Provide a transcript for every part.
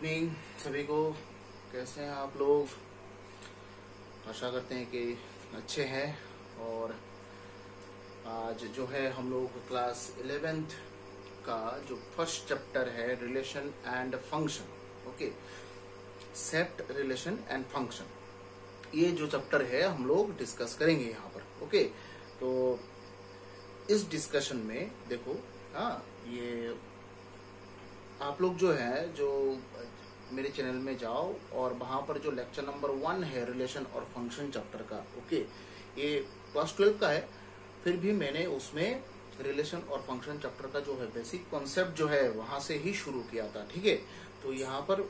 Evening सभी को। कैसे हैं आप लोग? आशा करते हैं कि अच्छे हैं। और आज जो है हम लोग क्लास 11th का जो फर्स्ट चैप्टर है relation and function, okay, set relation and function, ये जो चैप्टर है हम लोग डिस्कस करेंगे यहाँ पर। ओके, तो इस डिस्कशन में देखो, ये आप लोग जो है जो मेरे चैनल में जाओ और वहां पर जो लेक्चर नंबर 1 है रिलेशन और फंक्शन चैप्टर का, ओके, ये क्लास 12 का है, फिर भी मैंने उसमें रिलेशन और फंक्शन चैप्टर का जो है बेसिक कॉन्सेप्ट जो है वहां से ही शुरू किया था। ठीक है, तो यहाँ पर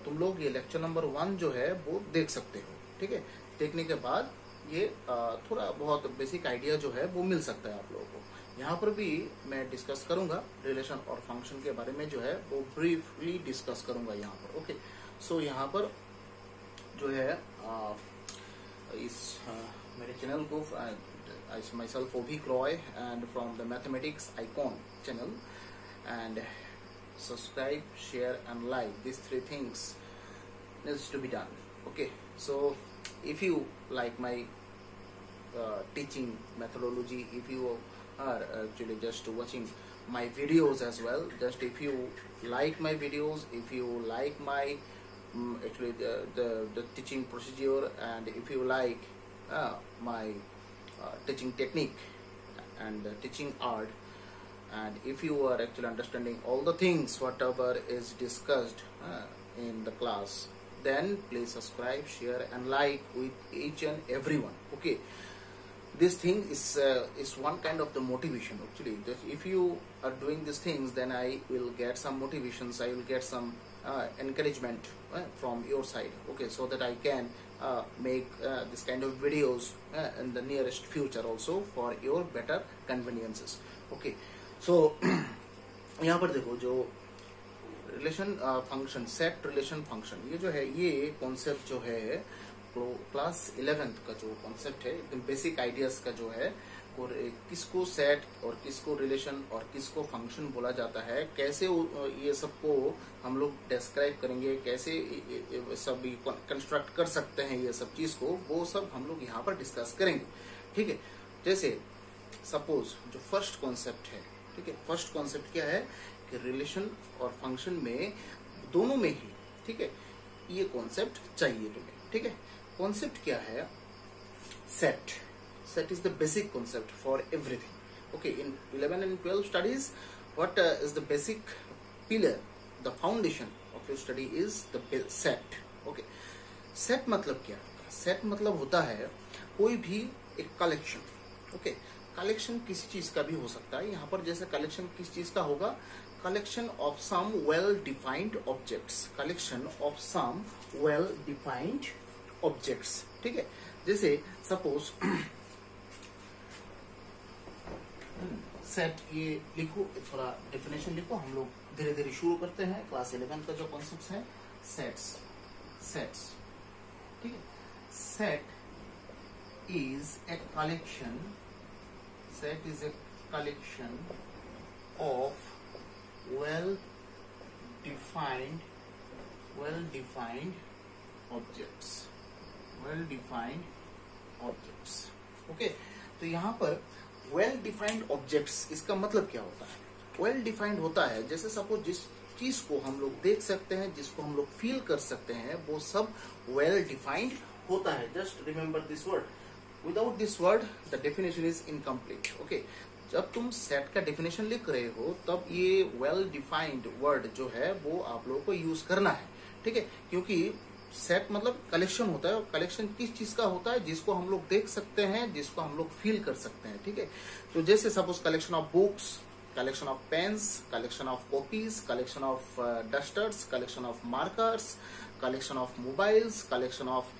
तुम लोग ये लेक्चर नंबर 1 जो है वो देख सकते हो। ठीक है, देखने के बाद ये थोड़ा बहुत बेसिक आइडिया जो है वो मिल सकता है आप लोगों को। यहाँ पर भी मैं डिस्कस करूंगा रिलेशन और फंक्शन के बारे में, जो है वो ब्रीफली डिस्कस करूंगा यहाँ पर। ओके, सो यहाँ पर जो है इस मेरे चैनल को myself Ovi Croy and from the mathematics icon channel, and subscribe, share and like, these 3 things needs to be done. Okay, so if you like my teaching methodology, if you are actually just watching my videos as well, just if you like my videos, if you like my actually the teaching procedure, and if you like my teaching technique and teaching art, and if you are actually understanding all the things whatever is discussed in the class, then please subscribe, share and like with each and everyone. Okay, this thing is one kind of the motivation actually. If you are doing these things, then I will get some motivations, I will get some encouragement from your side. Okay, so that I can make this kind of videos in the nearest future also for your better conveniences. Okay, so यहाँ पर देखो जो relation function, set relation function, ये जो है ये concept जो है क्लास 11th का जो कॉन्सेप्ट है, एकदम बेसिक आइडियाज का जो है, और किसको सेट और किसको रिलेशन और किसको फंक्शन बोला जाता है, कैसे ये सबको हम लोग डिस्क्राइब करेंगे, कैसे सब कंस्ट्रक्ट कर सकते हैं ये सब चीज को, वो सब हम लोग यहाँ पर डिस्कस करेंगे। ठीक है, जैसे सपोज जो फर्स्ट कॉन्सेप्ट है, ठीक है, फर्स्ट कॉन्सेप्ट क्या है कि रिलेशन और फंक्शन में दोनों में ही, ठीक है, ये कॉन्सेप्ट चाहिए तुम्हें। ठीक है, कॉन्सेप्ट क्या है? Set. Set is the basic concept for everything. Okay, in 11 and 12 studies, what is the basic pillar, the foundation of your study is the set. Okay, set मतलब क्या होता है? Set मतलब होता है कोई भी एक कलेक्शन। ओके, कलेक्शन किसी चीज का भी हो सकता है। यहाँ पर जैसे कलेक्शन किस चीज का होगा? Collection of some well defined objects, collection of some well defined objects. ठीक है, जैसे सपोज सेट, ये लिखो, थोड़ा डेफिनेशन लिखो, हम लोग धीरे धीरे शुरू करते हैं। क्लास 11 का जो कॉन्सेप्ट है सेट्स, ठीक है। Set is a collection of well defined objects। Okay, तो यहाँ पर वेल डिफाइंड ऑब्जेक्ट्स, इसका मतलब क्या होता है? वेल डिफाइंड होता है जैसे सपोज जिस चीज को हम लोग देख सकते हैं, जिसको हम लोग फील कर सकते हैं, वो सब वेल डिफाइंड होता है। Just remember this word, without this word the definition is incomplete. Okay, जब तुम सेट का डेफिनेशन लिख रहे हो तब ये वेल डिफाइंड वर्ड जो है वो आप लोगों को यूज करना है। ठीक है, क्योंकि सेट मतलब कलेक्शन होता है, और कलेक्शन किस चीज का होता है? जिसको हम लोग देख सकते हैं, जिसको हम लोग फील कर सकते हैं। ठीक है, तो जैसे suppose collection of books, collection of pens, collection of copies, collection of dusters, collection of markers, collection of mobiles, collection of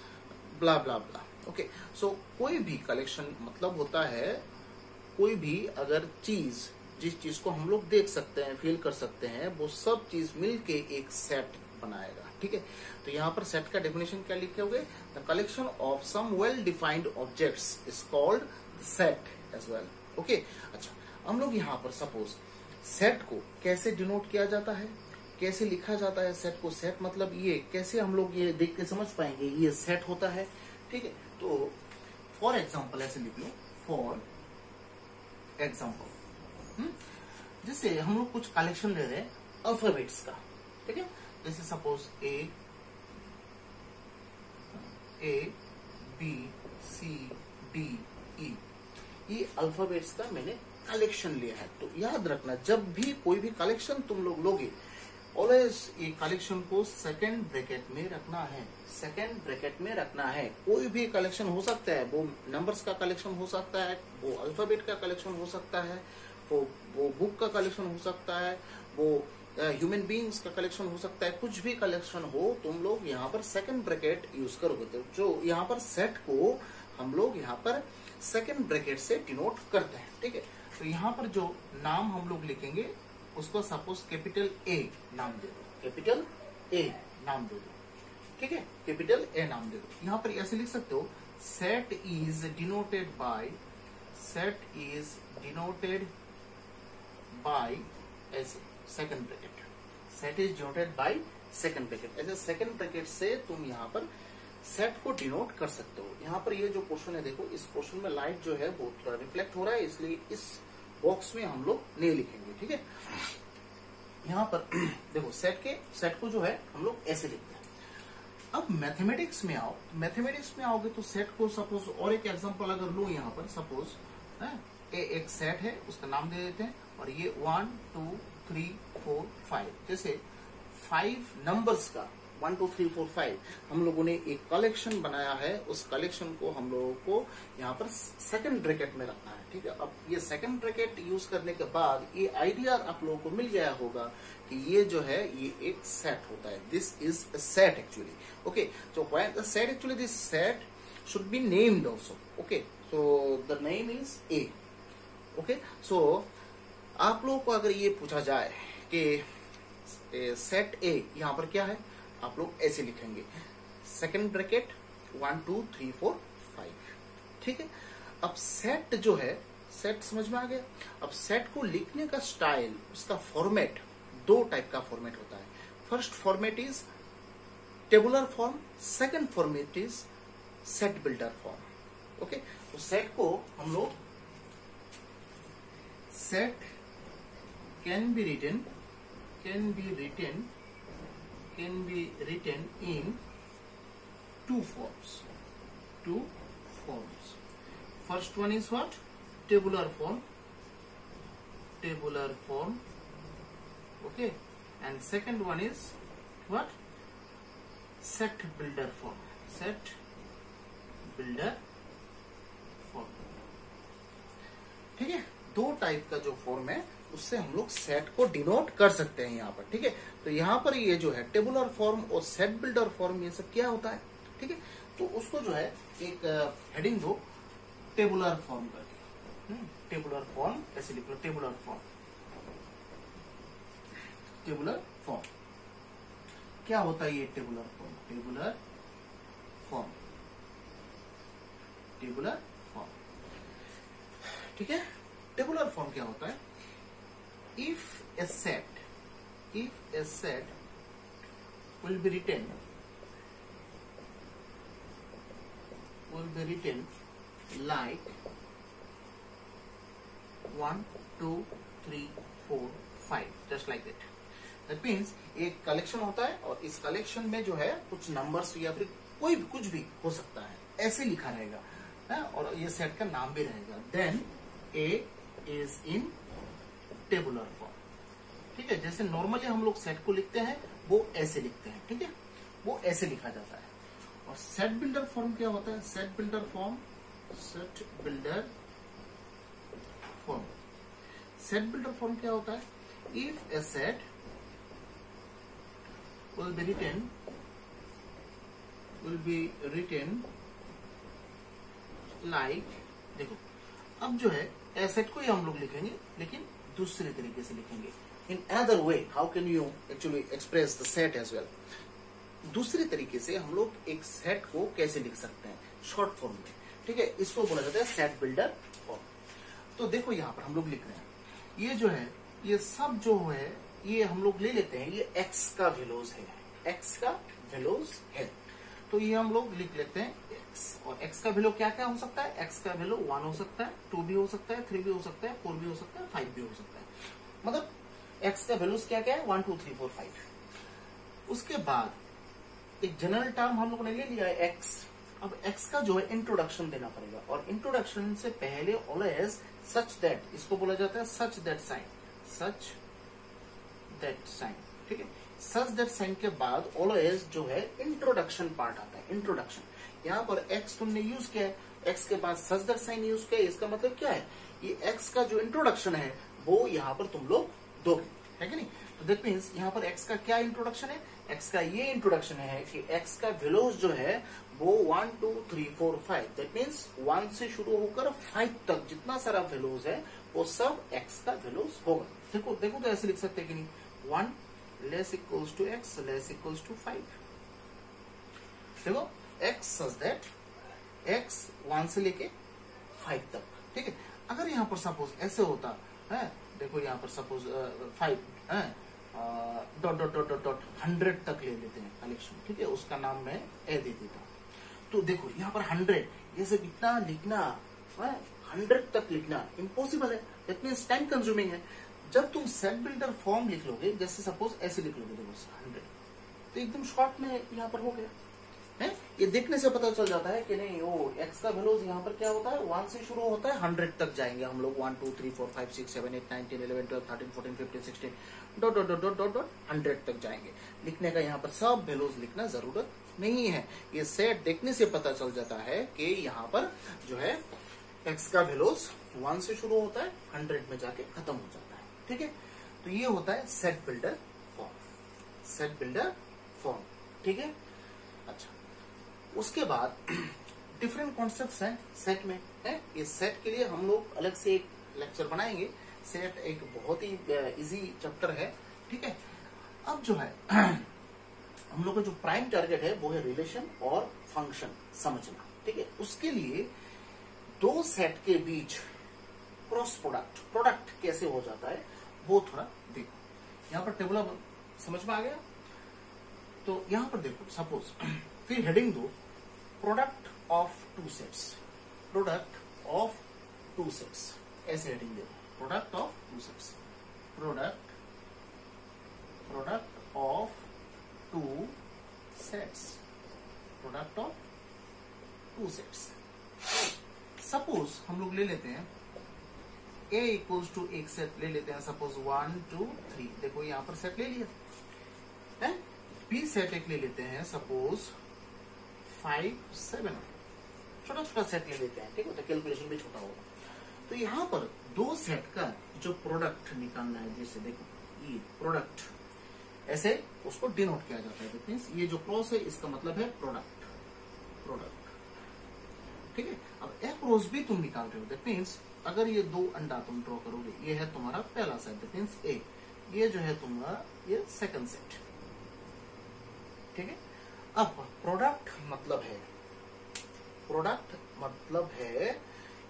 blah blah blah. Okay, so कोई भी कलेक्शन मतलब होता है कोई भी अगर चीज, जिस चीज को हम लोग देख सकते हैं, फील कर सकते हैं, वो सब चीज मिलके एक सेट बनाएगा। ठीक है, तो यहाँ पर सेट का डेफिनेशन क्या लिखे हुए? The collection of some well defined objects is called set as well. Okay, अच्छा, हम लोग यहाँ पर सपोज सेट को कैसे डिनोट किया जाता है? कैसे लिखा जाता है सेट को, सेट मतलब ये कैसे हम लोग ये देख के समझ पाएंगे ये सेट होता है, ठीक है। तो फॉर एग्जाम्पल ऐसे लिख लो, फॉर एग्जाम्पल, जैसे हम लोग कुछ कलेक्शन ले रहे हैं अल्फाबेट्स का, ठीक है। जैसे suppose A B C D E, ये अल्फाबेट्स का मैंने कलेक्शन लिया है। तो याद रखना जब भी कोई भी कलेक्शन तुम लोग लोगे, ऑलवेज ये कलेक्शन को सेकंड ब्रैकेट में रखना है, सेकंड ब्रैकेट में रखना है। कोई भी कलेक्शन हो सकता है, वो नंबर्स का कलेक्शन हो सकता है, वो अल्फाबेट का कलेक्शन हो सकता है, वो बुक का कलेक्शन हो सकता है, वो ह्यूमन बीइंग्स का कलेक्शन हो सकता है, कुछ भी कलेक्शन हो तुम लोग यहाँ पर सेकंड ब्रैकेट यूज करोगे। तो जो यहाँ पर सेट को हम लोग यहाँ पर सेकंड ब्रैकेट से डिनोट करते हैं, ठीक है। तो यहाँ पर जो नाम हम लोग लिखेंगे उसको सपोज कैपिटल ए नाम दे दो, कैपिटल ए नाम दे दो, ठीक है, कैपिटल ए नाम दे दो। यहाँ पर ऐसे लिख सकते हो, set is denoted by, set is denoted by ऐसे second bracket, set is denoted by second bracket. ऐसे सेकंड ब्रैकेट से तुम यहाँ पर सेट को डिनोट कर सकते हो। यहाँ पर ये जो क्वेश्चन है देखो, इस क्वेश्चन में लाइट जो है वो थोड़ा रिफ्लेक्ट हो रहा है, इसलिए इस बॉक्स में हम लोग नहीं लिखेंगे, ठीक है। यहाँ पर देखो सेट को जो है हम लोग ऐसे लिखते हैं। अब मैथमेटिक्स में आओ, मैथमेटिक्स में आओगे तो सेट को सपोज और एक एग्जांपल अगर लो, यहाँ पर सपोज एक सेट है, उसका नाम दे देते हैं, और ये 1 2 3 4 5, जैसे 5 नंबर्स का 1 2 3 4 5 हम लोगों ने एक कलेक्शन बनाया है। उस कलेक्शन को हम लोगों को यहाँ पर सेकंड ब्रैकेट में रखना है, ठीक है। अब ये सेकंड ब्रैकेट यूज करने के बाद ये आइडिया आप लोगों को मिल गया होगा कि ये जो है ये एक सेट होता है, this is a set actually, okay. So when the set actually this set should be named also, okay. So the name is A, okay. So आप लोगों को अगर ये पूछा जाए कि सेट ए यहाँ पर क्या है, आप लोग ऐसे लिखेंगे, सेकंड ब्रैकेट 1 2 3 4 5, ठीक है। अब सेट जो है, सेट समझ में आ गया। अब सेट को लिखने का स्टाइल, उसका फॉर्मेट, दो टाइप का फॉर्मेट होता है। First format is tabular form, second format is set builder form, okay. तो सेट को हम लोग, set can be written in two forms. First one is what? Tabular form, okay. And second one is what? Set builder form, ठीक है। दो type का जो form है उससे हम लोग सेट को डिनोट कर सकते हैं यहाँ पर, ठीक है। तो यहाँ पर ये जो है टेबुलर फॉर्म और सेट बिल्डर फॉर्म, ये सब क्या होता है, ठीक है। तो उसको जो है एक हेडिंग दो, टेबुलर फॉर्म करके, टेबुलर फॉर्म ऐसे लिख लो, टेबुलर फॉर्म क्या होता है ये टेबुलर फॉर्म, ठीक है। टेबुलर फॉर्म क्या होता है, if a set will be written like 1 2 3 4 5, just like that. That means एक कलेक्शन होता है और इस कलेक्शन में जो है कुछ नंबर्स या फिर कोई भी कुछ भी हो सकता है, ऐसे लिखा रहेगा, है? और ये सेट का नाम भी रहेगा। Then A is in tabular form, ठीक है। जैसे नॉर्मली हम लोग सेट को लिखते हैं वो ऐसे लिखते हैं, ठीक है, वो ऐसे लिखा जाता है। और सेट बिल्डर फॉर्म क्या होता है, सेट बिल्डर फॉर्म क्या होता है, if A set will be written like, देखो अब जो है एसेट को ही हम लोग लिखेंगे लेकिन दूसरे तरीके से लिखेंगे। In other way how can you actually express the set as well, दूसरे तरीके से हम लोग एक सेट को कैसे लिख सकते हैं शॉर्ट फॉर्म में, ठीक है। इसको बोला जाता है सेट बिल्डर फॉर्म। तो देखो यहाँ पर हम लोग लिख रहे हैं, ये जो है ये सब जो है ये हम लोग ले लेते हैं, ये x का वेलोज है, x का वेलोज है, तो ये हम लोग लिख लेते हैं x। और x का वैल्यू क्या क्या हो सकता है, x का वैल्यू 1 हो सकता है, 2 भी हो सकता है, 3 भी हो सकता है, 4 भी हो सकता है, 5 भी हो सकता है। मतलब x का वैल्यूज क्या क्या है, 1 2 3 4 5। उसके बाद एक जनरल टर्म हम लोग ने ले लिया है x। अब x का जो है इंट्रोडक्शन देना पड़ेगा, और इंट्रोडक्शन से पहले ऑलवेज सच दैट, इसको बोला जाता है such that sign, such that sign, ठीक है। सच दैट साइन के बाद ऑलवेज जो है इंट्रोडक्शन पार्ट आता है, इंट्रोडक्शन। यहाँ पर x तुमने यूज किया है, x के बाद सच दैट साइन यूज किया है, इसका मतलब क्या है, ये x का जो इंट्रोडक्शन है वो यहाँ पर तुम लोग दोगे, है कि नहीं। तो दैट मीन्स यहाँ पर x का क्या इंट्रोडक्शन है, x का ये इंट्रोडक्शन है कि x का वैल्यूज जो है वो 1 2 3 4 5, दैट मीन्स 1 से शुरू होकर 5 तक जितना सारा वैल्यूज है वो सब x का वैल्यूज होगा। देखो देखो तो ऐसे लिख सकते हैं कि नहीं, 1 less equals to x less equals to 5। देखो x सच दैट x 1 से लेके 5 तक, ठीक है। अगर यहाँ पर सपोज ऐसे होता है, देखो यहाँ पर सपोज 5 है dot dot dot dot dot 100 तक ले लेते हैं कलेक्शन, ठीक है, उसका नाम मैं ए दे देता हूँ। तो देखो यहाँ पर 100 ये सब इतना लिखना, 100 तक लिखना इम्पॉसिबल है, दैट मीन्स टाइम कंज्यूमिंग है। जब तुम सेट बिल्डर फॉर्म लिख लोगे, जैसे सपोज ऐसे लिख लोगे, देखो 100, तो एकदम शॉर्ट में यहाँ पर हो गया है। ये देखने से पता चल जाता है कि नहीं, वो x का वैल्यूज यहाँ पर क्या होता है, 1 से शुरू होता है, 100 तक जाएंगे हम लोग, 1 2 3 4 5 6 7 8 9 10 11 12 13 14 15 16 dot dot dot dot dot 100 तक जाएंगे। लिखने का यहाँ पर सब वैल्यूज लिखना जरूरत नहीं है, ये सेट देखने से पता चल जाता है कि यहाँ पर जो है x का वैल्यूज 1 से शुरू होता है, 100 में जाके खत्म हो जाता है, ठीक है। तो ये होता है set builder form, set builder form, ठीक है। अच्छा, उसके बाद डिफरेंट कॉन्सेप्ट्स हैं सेट में, है। ये सेट के लिए हम लोग अलग से एक लेक्चर बनाएंगे। सेट एक बहुत ही इजी चैप्टर है, ठीक है। अब जो है हम लोग का जो प्राइम टारगेट है वो है रिलेशन और फंक्शन समझना, ठीक है। उसके लिए दो सेट के बीच क्रॉस प्रोडक्ट, प्रोडक्ट कैसे हो जाता है वो थोड़ा देखो। यहाँ पर टेबल समझ में आ गया, तो यहाँ पर देखो सपोज फिर हेडिंग दो, product of two sets, product of two sets, ऐसे हेडिंग दे, product of two sets, product product of two sets, product of two sets. Suppose हम लोग ले लेते हैं a इक्वल्स टू एक सेट ले लेते हैं, सपोज 1 2 3, देखो यहाँ पर सेट ले लिया है। b सेट एक ले लेते हैं, सपोज 5 7, छोटा छोटा सेट ले लेते हैं, ठीक है, तो कैलकुलेशन भी छोटा होगा। तो यहाँ पर दो सेट का जो प्रोडक्ट निकालना है, जैसे देखो ये प्रोडक्ट ऐसे उसको डिनोट किया जाता है, दैट मींस ये जो क्रॉस है इसका मतलब है प्रोडक्ट, प्रोडक्ट, ठीक है। अब ए क्रॉस भी तुम निकाल रहे हो, दैट मींस अगर ये दो अंडा तुम ड्रॉ करोगे, ये है तुम्हारा पहला सेट, दैट मींस ए, ये जो है तुम्हारा ये सेकंड सेट, ठीक है। अब प्रोडक्ट मतलब है, प्रोडक्ट मतलब है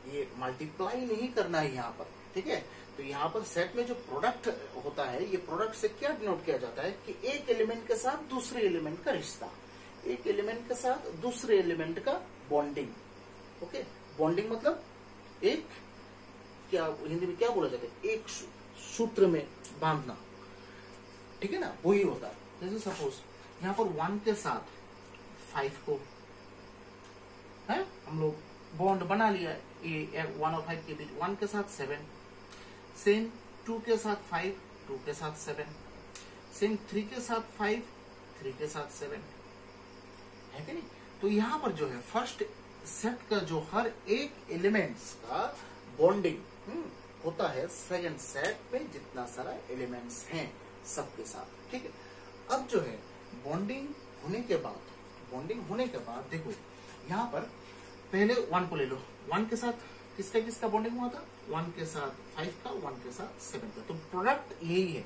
ये मल्टीप्लाई नहीं करना है यहाँ पर, ठीक है। तो यहाँ पर सेट में जो प्रोडक्ट होता है, ये प्रोडक्ट से क्या डिनोट किया जाता है कि एक एलिमेंट के साथ दूसरे एलिमेंट का रिश्ता, एक एलिमेंट के साथ दूसरे एलिमेंट का बॉन्डिंग, ओके। बॉन्डिंग मतलब एक, क्या हिंदी में क्या बोला जाता है, एक सूत्र में बांधना, ठीक है ना, वही होता है। जैसे सपोज यहाँ पर 1 के साथ 5 को है हम लोग बॉन्ड बना लिया है, ये 1 और 5 के बीच, 1 के साथ 7, सेम 2 के साथ 5, 2 के साथ 7, सेम 3 के साथ 5, 3 के साथ 7, है कि नहीं। तो यहाँ पर जो है फर्स्ट सेट का जो हर एक एलिमेंट्स का बॉन्डिंग होता है सेकंड सेट में जितना सारा एलिमेंट्स हैं सबके साथ, ठीक है। अब जो है बॉन्डिंग होने के बाद देखो यहाँ पर पहले 1 को ले लो, 1 के साथ किसका किसका बॉन्डिंग हुआ था, 1 के साथ 5 का, 1 के साथ 7 का। तो प्रोडक्ट यही है,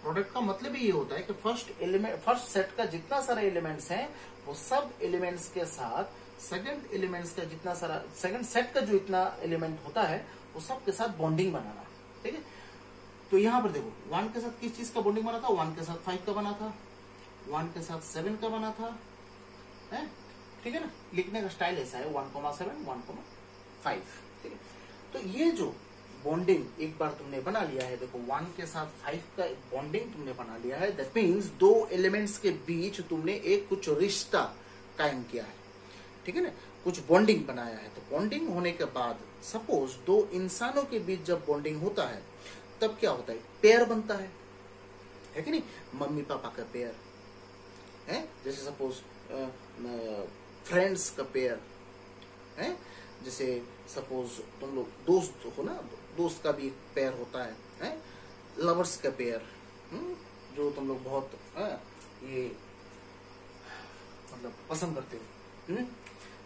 प्रोडक्ट का मतलब ही ये होता है कि फर्स्ट सेट का जितना सारा एलिमेंट्स हैं वो सब एलिमेंट्स के साथ सेकंड एलिमेंट्स का जितना सारा, सेकंड सेट का जो इतना एलिमेंट होता है वो सब के साथ बॉन्डिंग बनाना, ठीक है। तो यहां पर देखो 1 के साथ किस चीज का बॉन्डिंग बना था, 1 के साथ 5 का बना था, 1 के साथ 7 का बना था, है ठीक है ना। लिखने का स्टाइल ऐसा है 1,7 1,5, ठीक है। तो ये जो बॉन्डिंग एक बार तुमने बना लिया है, देखो 1 के साथ 5 का बॉन्डिंग तुमने बना लिया है, दैट मीन्स दो एलिमेंट्स के बीच तुमने एक कुछ रिश्ता कायम किया है, ठीक है ना, कुछ बॉन्डिंग बनाया है। तो बॉन्डिंग होने के बाद सपोज दो इंसानों के बीच जब बॉन्डिंग होता है तब क्या होता है, पेयर बनता है कि नहीं, मम्मी पापा का पेयर है, जैसे सपोज फ्रेंड्स का पेयर है, जैसे सपोज तुम लोग दोस्त हो ना, दोस्त का भी एक पेयर होता है? लवर्स का पेयर, जो तुम लोग बहुत ये मतलब पसंद करते हो।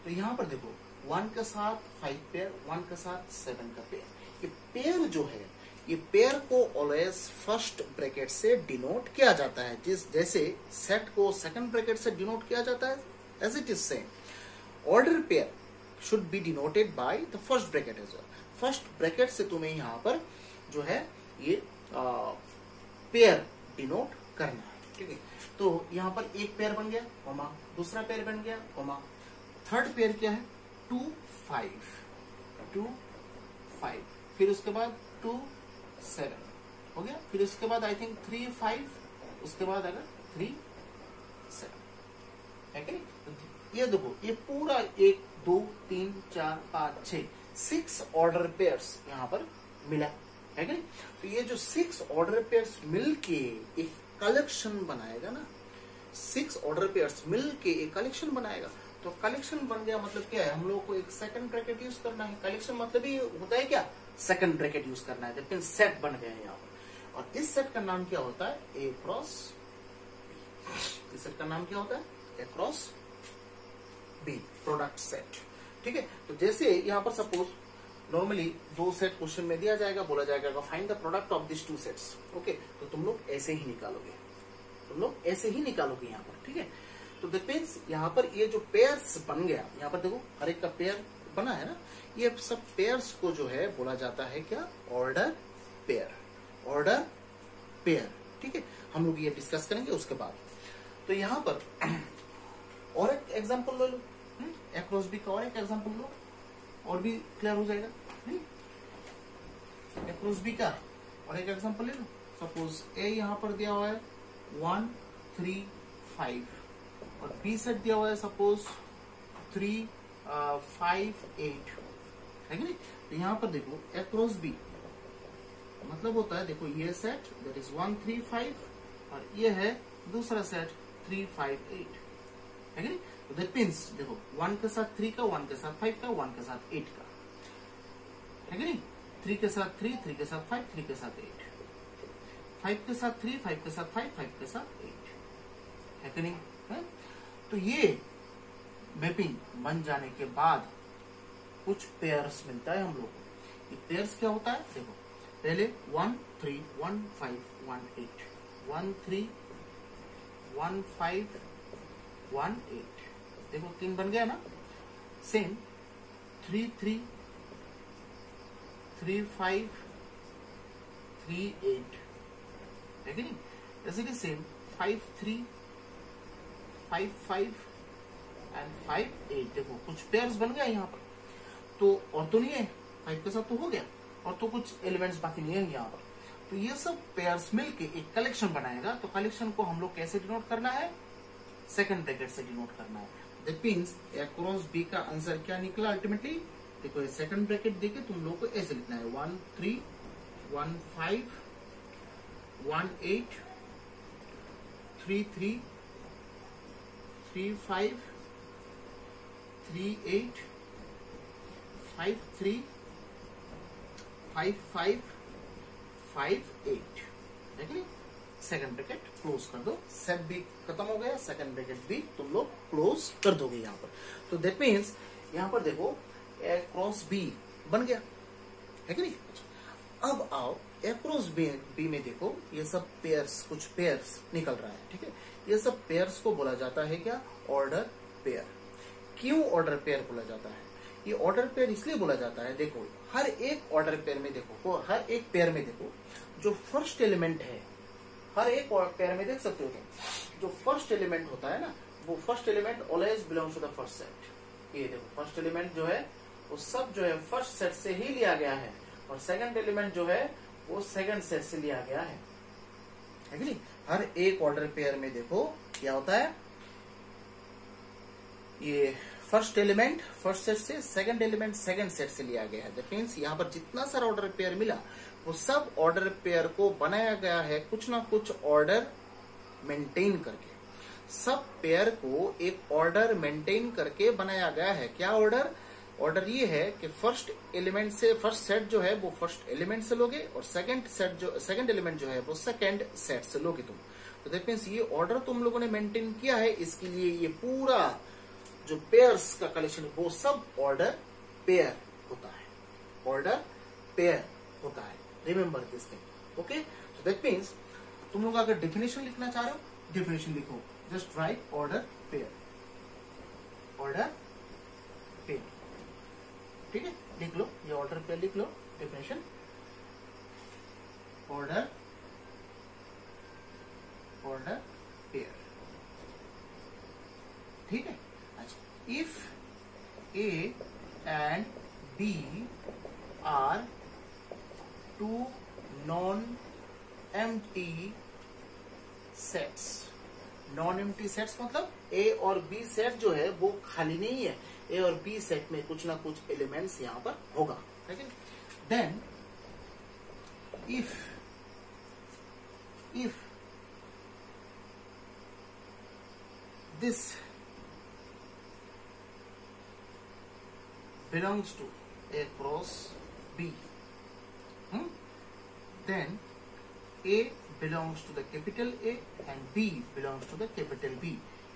तो यहाँ पर देखो 1 के साथ 5 पेयर, 1 के साथ 7 का पेयर, ये पेयर जो है, ये पेयर को ऑलवेज फर्स्ट ब्रैकेट से डिनोट किया जाता है, जैसे सेट को सेकंड ब्रैकेट से डिनोट किया जाता है, as it is same order pair should be denoted by the first bracket as well. First bracket से तुम्हें यहाँ पर जो है ये पेयर डिनोट करना है, ठीक है। तो यहाँ पर एक पेयर बन गया, कॉमा, दूसरा पेयर बन गया, कॉमा, थर्ड पेयर क्या है 2 5, फिर उसके बाद 2 7 हो गया, फिर उसके बाद आई थिंक 3 5, उसके बाद अगर 3 7 है कि नहीं। तो ये देखो ये पूरा 1 2 3 4 5 6 6 ऑर्डर पेयर्स यहाँ पर मिला है कि नहीं। तो ये जो 6 ऑर्डर पेयर्स मिलके एक कलेक्शन बनाएगा ना, 6 ऑर्डर पेयर्स मिलके एक कलेक्शन बनाएगा। तो कलेक्शन बन गया मतलब क्या है, हम लोग को एक सेकंड ब्रैकेट यूज करना है। कलेक्शन मतलब ही होता है क्या, सेकंड ब्रैकेट यूज करना है, लेकिन सेट बन गया है यहाँ पर। और इस सेट का नाम क्या होता है, ए क्रॉस बी। इस सेट का नाम क्या होता है, ए क्रॉस बी, प्रोडक्ट सेट, ठीक है। तो जैसे यहाँ पर सपोज नॉर्मली 2 सेट क्वेश्चन में दिया जाएगा, बोला जाएगा find the product of this 2 sets, okay. तो तुम लोग ऐसे ही निकालोगे, यहाँ पर, ठीक है। तो दैट मीन्स यहाँ पर ये जो पेयर्स बन गया, यहाँ पर देखो हर एक का पेयर बना है ना, ये सब पेयर्स को जो है बोला जाता है क्या, ऑर्डर पेयर, ठीक है। हम लोग ये डिस्कस करेंगे उसके बाद। तो यहाँ पर और एक एग्जांपल ले लो, ए क्रॉस बी का और एक एग्जांपल लो, और भी क्लियर हो जाएगा। ए क्रॉस बी का और एक एग्जांपल ले लो। सपोज ए यहाँ पर दिया हुआ है 1 3 5 और बी सेट दिया हुआ है सपोज 3 5 8 है कि नहीं। तो यहाँ पर देखो ए क्रॉस बी मतलब होता है, देखो ये सेट दैट इज 1 3 5 और ये है दूसरा सेट 3 5 8 है कि नहीं। तो दैट मीन्स देखो 1 के साथ 3 का, 1 के साथ 5 का, 1 के साथ 8 का, है कि नहीं। 3 के साथ 3, 3 के साथ 5, 3 के साथ 8, 5 के साथ 3, 5 के साथ 5, 5 के साथ 8, है कि नहीं है? तो ये मैपिंग बन जाने के बाद कुछ पेयर्स मिलता है हम लोग को। ये पेयर्स क्या होता है, देखो पहले 1 3 1 5 1 8 1 3 1 5 1 8, देखो 3 बन गया ना। सेम 3 3 3 5 3 8 है कि नहीं। ऐसे कि सेम 5 3 5 5 एंड 5 8, देखो कुछ पेयर्स बन गया यहाँ पर। तो और तो नहीं है, 5 के साथ तो हो गया, और तो कुछ एलिमेंट्स बाकी नहीं है यहाँ पर। तो ये सब पेयर्स मिलके एक कलेक्शन बनाएगा। तो कलेक्शन को हम लोग कैसे डिनोट करना है, सेकंड ब्रैकेट से डिनोट करना है। That means A cross B का आंसर क्या निकला अल्टीमेटली, देखो सेकंड ब्रैकेट देके तुम लोग को ऐसे लिखना है 1 3 1 5 1 8 3 3 3 5 3 8 5 3 5 5 5 8, देखिए सेकंड ब्रैकेट क्लोज कर दो। सेट बी खत्म हो गया, सेकंड ब्रैकेट भी तुम लोग क्लोज कर दोगे यहाँ पर। तो दैट मीन्स यहाँ पर देखो ए क्रॉस बी बन गया, है कि नहीं। अब आओ ए क्रॉस बी में देखो ये सब पेयर्स, कुछ पेयर्स निकल रहा है, ठीक है। ये सब पेयर्स को बोला जाता है क्या, ऑर्डर पेयर। क्यों ऑर्डर पेयर बोला जाता है, ये ऑर्डर पेयर इसलिए बोला जाता है, देखो हर एक ऑर्डर पेयर में देखो, हर एक पेयर में देखो जो फर्स्ट एलिमेंट है, हर एक पेयर में देख सकते हो तुम, जो फर्स्ट एलिमेंट होता है ना, वो first element always belongs to the first set. ये देखो फर्स्ट एलिमेंट जो है वो सब जो है फर्स्ट सेट से ही लिया गया है, और सेकंड एलिमेंट जो है वो सेकंड सेट से लिया गया है कि नहीं। हर एक ऑर्डर पेयर में देखो क्या होता है, ये फर्स्ट एलिमेंट फर्स्ट सेट से, सेकंड एलिमेंट सेकंड सेट से लिया गया है। दैट मीन्स यहाँ पर जितना सारा ऑर्डर पेयर मिला वो सब ऑर्डर पेयर को बनाया गया है कुछ ना कुछ ऑर्डर मेंटेन करके, सब पेयर को एक ऑर्डर मेंटेन करके बनाया गया है। क्या ऑर्डर? ऑर्डर ये है कि फर्स्ट एलिमेंट से, फर्स्ट सेट जो है वो फर्स्ट एलिमेंट से लोगे, और सेकंड एलिमेंट जो है वो सेकंड सेट से लोगे तुम। तो दैट मीन्स ये ऑर्डर तुम लोगों ने मेंटेन किया है, इसके लिए ये पूरा जो पेयर्स का कलेक्शन वो सब ऑर्डर पेयर होता है, ऑर्डर पेयर होता है। Remember this thing, okay. So that means तुम लोग अगर डेफिनेशन लिखना चाह रहे हो, डेफिनेशन लिखो, just right order pair, order pair, ठीक है, लिख लो, ये ऑर्डर पेयर लिख लो, डेफिनेशन ऑर्डर पेयर, ठीक है। अच्छा, if A and B are two non empty sets, non empty sets मतलब ए और बी सेट जो है वो खाली नहीं है, ए और बी सेट में कुछ ना कुछ एलिमेंट्स यहां पर होगा, ठीक है। Then if this belongs to A cross B, then A belongs to the capital A and B belongs to the capital B।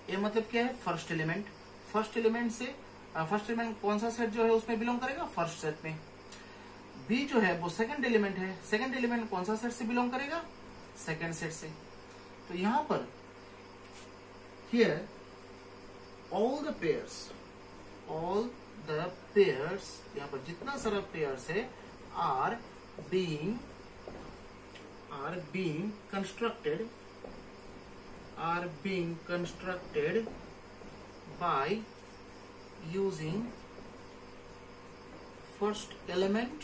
A मतलब क्या है? फर्स्ट एलिमेंट, फर्स्ट एलिमेंट से फर्स्ट एलिमेंट कौन सा सेट जो है उसमें बिलोंग करेगा? फर्स्ट सेट में। B जो है वो सेकंड एलिमेंट है, सेकंड एलिमेंट कौन सा सेट से बिलोंग करेगा? सेकंड सेट से। तो यहां पर here all the pairs यहाँ पर जितना सारा पेयर्स है are being constructed by using first element,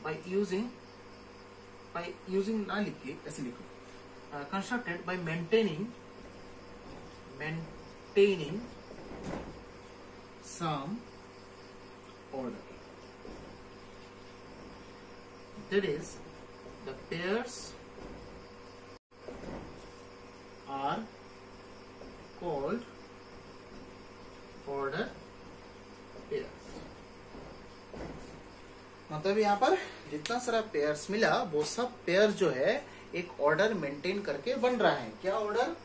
by using ना लिखिए, ऐसे लिखो, constructed by maintaining some order, that is the pairs are called order pairs। मतलब यहाँ पर जितना सारा पेयर्स मिला वो सब पेयर जो है एक ऑर्डर मेंटेन करके बन रहा है। क्या ऑर्डर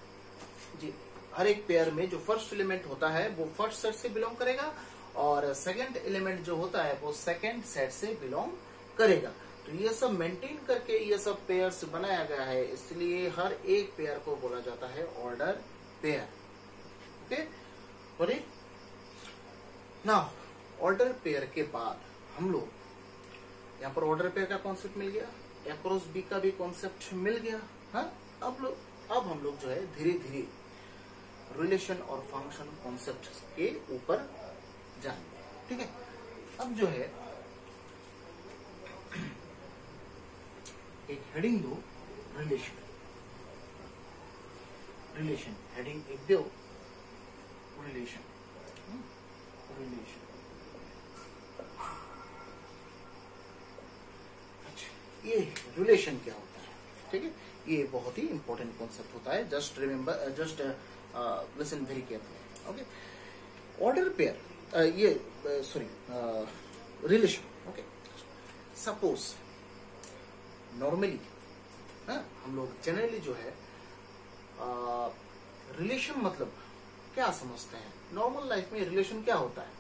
जी? हर एक पेयर में जो फर्स्ट एलिमेंट होता है वो फर्स्ट सेट से बिलोंग करेगा, और सेकंड एलिमेंट जो होता है वो सेकंड सेट से बिलोंग करेगा। तो ये सब मेंटेन करके ये सब पेयर्स बनाया गया है, इसलिए हर एक पेयर को बोला जाता है ऑर्डर पेयर, ओके। और नाउ ऑर्डर पेयर के बाद हम लोग यहाँ पर ऑर्डर पेयर का कॉन्सेप्ट मिल गया, ए क्रॉस बी का भी कॉन्सेप्ट मिल गया। हाँ, अब हम लोग जो है धीरे धीरे रिलेशन और फंक्शन कॉन्सेप्ट के ऊपर जाएंगे, ठीक है। अब जो है एक हेडिंग दो, रिलेशन हेडिंग एक दो, रिलेशन। अच्छा, ये रिलेशन क्या होता है? ठीक है, ये बहुत ही इंपॉर्टेंट कॉन्सेप्ट होता है। Just remember, just listen very carefully, okay. Order pair, ये रिलेशन, ओके। सपोज नॉर्मली हम लोग जनरली जो है रिलेशन मतलब क्या समझते हैं? नॉर्मल लाइफ में रिलेशन क्या होता है?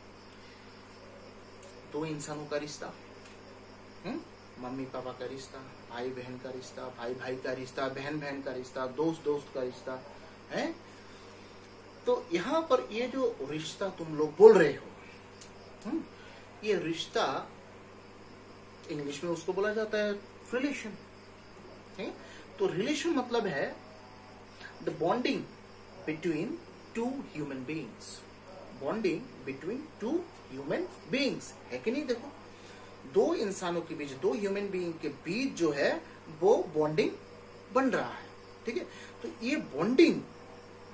दो इंसानों का रिश्ता, मम्मी पापा का रिश्ता, भाई बहन का रिश्ता, भाई भाई का रिश्ता, बहन बहन का रिश्ता, दोस्त दोस्त का रिश्ता है। तो यहाँ पर ये जो रिश्ता तुम लोग बोल रहे हो, ये रिश्ता इंग्लिश में उसको बोला जाता है रिलेशन। तो रिलेशन मतलब है the bonding between two human beings, bonding between two human beings, है कि नहीं? देखो, दो इंसानों के बीच, दो ह्यूमन बीइंग के बीच जो है वो बॉन्डिंग बन रहा है, ठीक है। तो ये बॉन्डिंग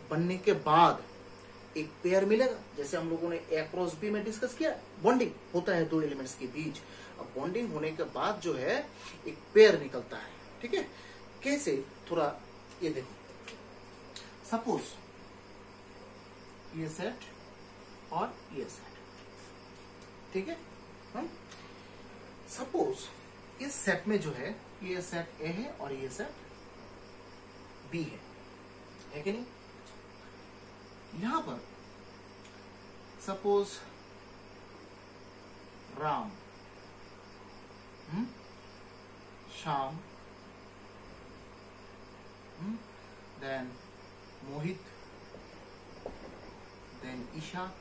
बनने के बाद एक पेयर मिलेगा, जैसे हम लोगों ने ए क्रॉस बी में डिस्कस किया, बॉन्डिंग होता है दो एलिमेंट्स के बीच। अब बॉन्डिंग होने के बाद जो है एक पेयर निकलता है, ठीक है। कैसे? थोड़ा ये देखो, सपोज ये सेट और ये सेट, ठीक है। सपोज इस सेट में जो है ये सेट ए है और ये सेट बी है कि नहीं? यहां पर सपोज राम, श्याम, देन मोहित, देन ईशा,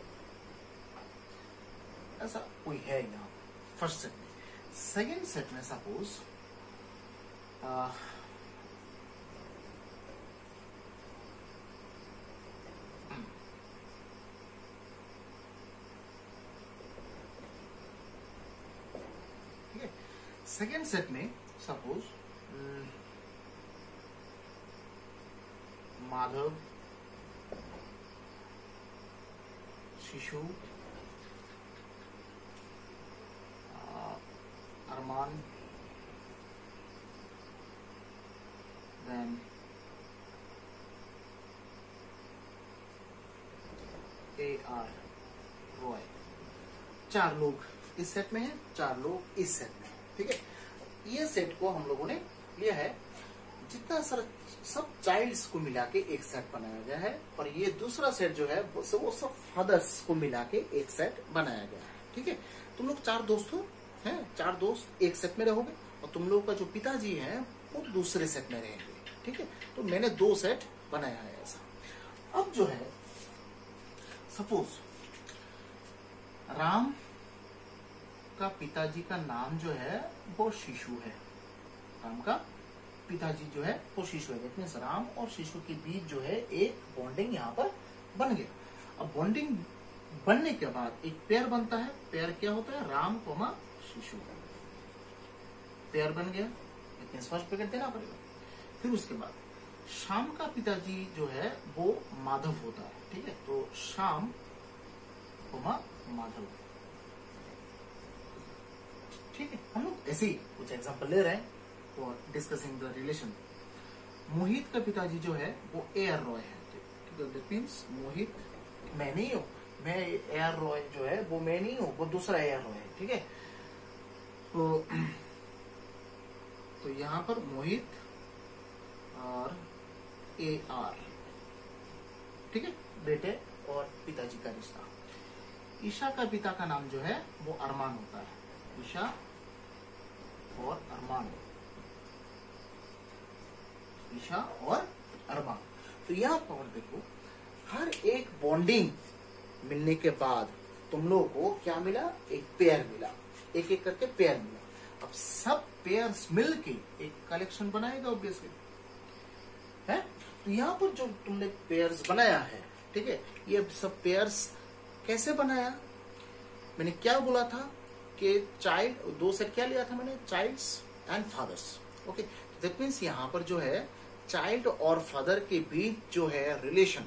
ऐसा कोई है यहाँ फर्स्ट सेट में। सेकेंड सेट में सपोज ठीक है, सेकेंड सेट में सपोज माधव, शिशु, अरमान, देन AR रॉय। चार लोग इस सेट में हैं, चार लोग इस सेट में हैं, ठीक है। ये सेट को हम लोगों ने लिया है, जितना सारा सब चाइल्ड्स को मिला के एक सेट बनाया गया है, और ये दूसरा सेट जो है वो सब फादर्स को मिला के एक सेट बनाया गया है, ठीक है। तुम लोग चार दोस्त हो, हैं, चार दोस्त एक सेट में रहोगे, और तुम लोग का जो पिताजी है वो दूसरे सेट में रहेंगे, ठीक है। तो मैंने दो सेट बनाया है ऐसा। अब जो है सपोज राम का पिताजी का नाम जो है वो शिशु है, राम का पिताजी जो है वो शिशु है, दैट मींस राम और शिशु के बीच जो है एक बॉन्डिंग यहाँ पर बन गया। अब बॉन्डिंग बनने के बाद एक पेयर बनता है, पेयर क्या होता है? राम कोमा शिशु, पेयर बन गया, दैट मींस फर्स्ट पेयर देना पड़ेगा। फिर उसके बाद श्याम का पिताजी जो है वो माधव होता है, ठीक है। तो श्याम कोमा माधव, ठीक है। हम लोग ऐसे ही कुछ एग्जांपल ले रहे हैं और डिस्कसिंग द रिलेशन। मोहित का पिताजी जो है वो AR रॉय है, ठीक है। दैट मींस मोहित मैं नहीं हूं, मैं AR रॉय जो है वो मैं नहीं हूं, वो दूसरा AR रॉय है, ठीक है। तो यहां पर मोहित और AR, ठीक है, बेटे और पिताजी का रिश्ता। ईशा का पिता का नाम जो है वो अरमान होता है, ईशा और अरमान, ईशा और अरमान। तो यहाँ पर देखो, हर एक बॉन्डिंग मिलने के बाद तुम लोगों को क्या मिला? एक पेयर मिला, एक एक करके पेयर मिला। अब सब पेयर्स मिलके एक कलेक्शन बनाएगा ऑब्वियसली, है। तो यहाँ पर जो तुमने पेयर्स बनाया है, ठीक है, ये सब पेयर्स कैसे बनाया? मैंने क्या बोला था कि चाइल्ड, दो सेट क्या लिया था मैंने? Childs and fathers, okay. That means यहाँ पर जो है चाइल्ड और फादर के बीच जो है रिलेशन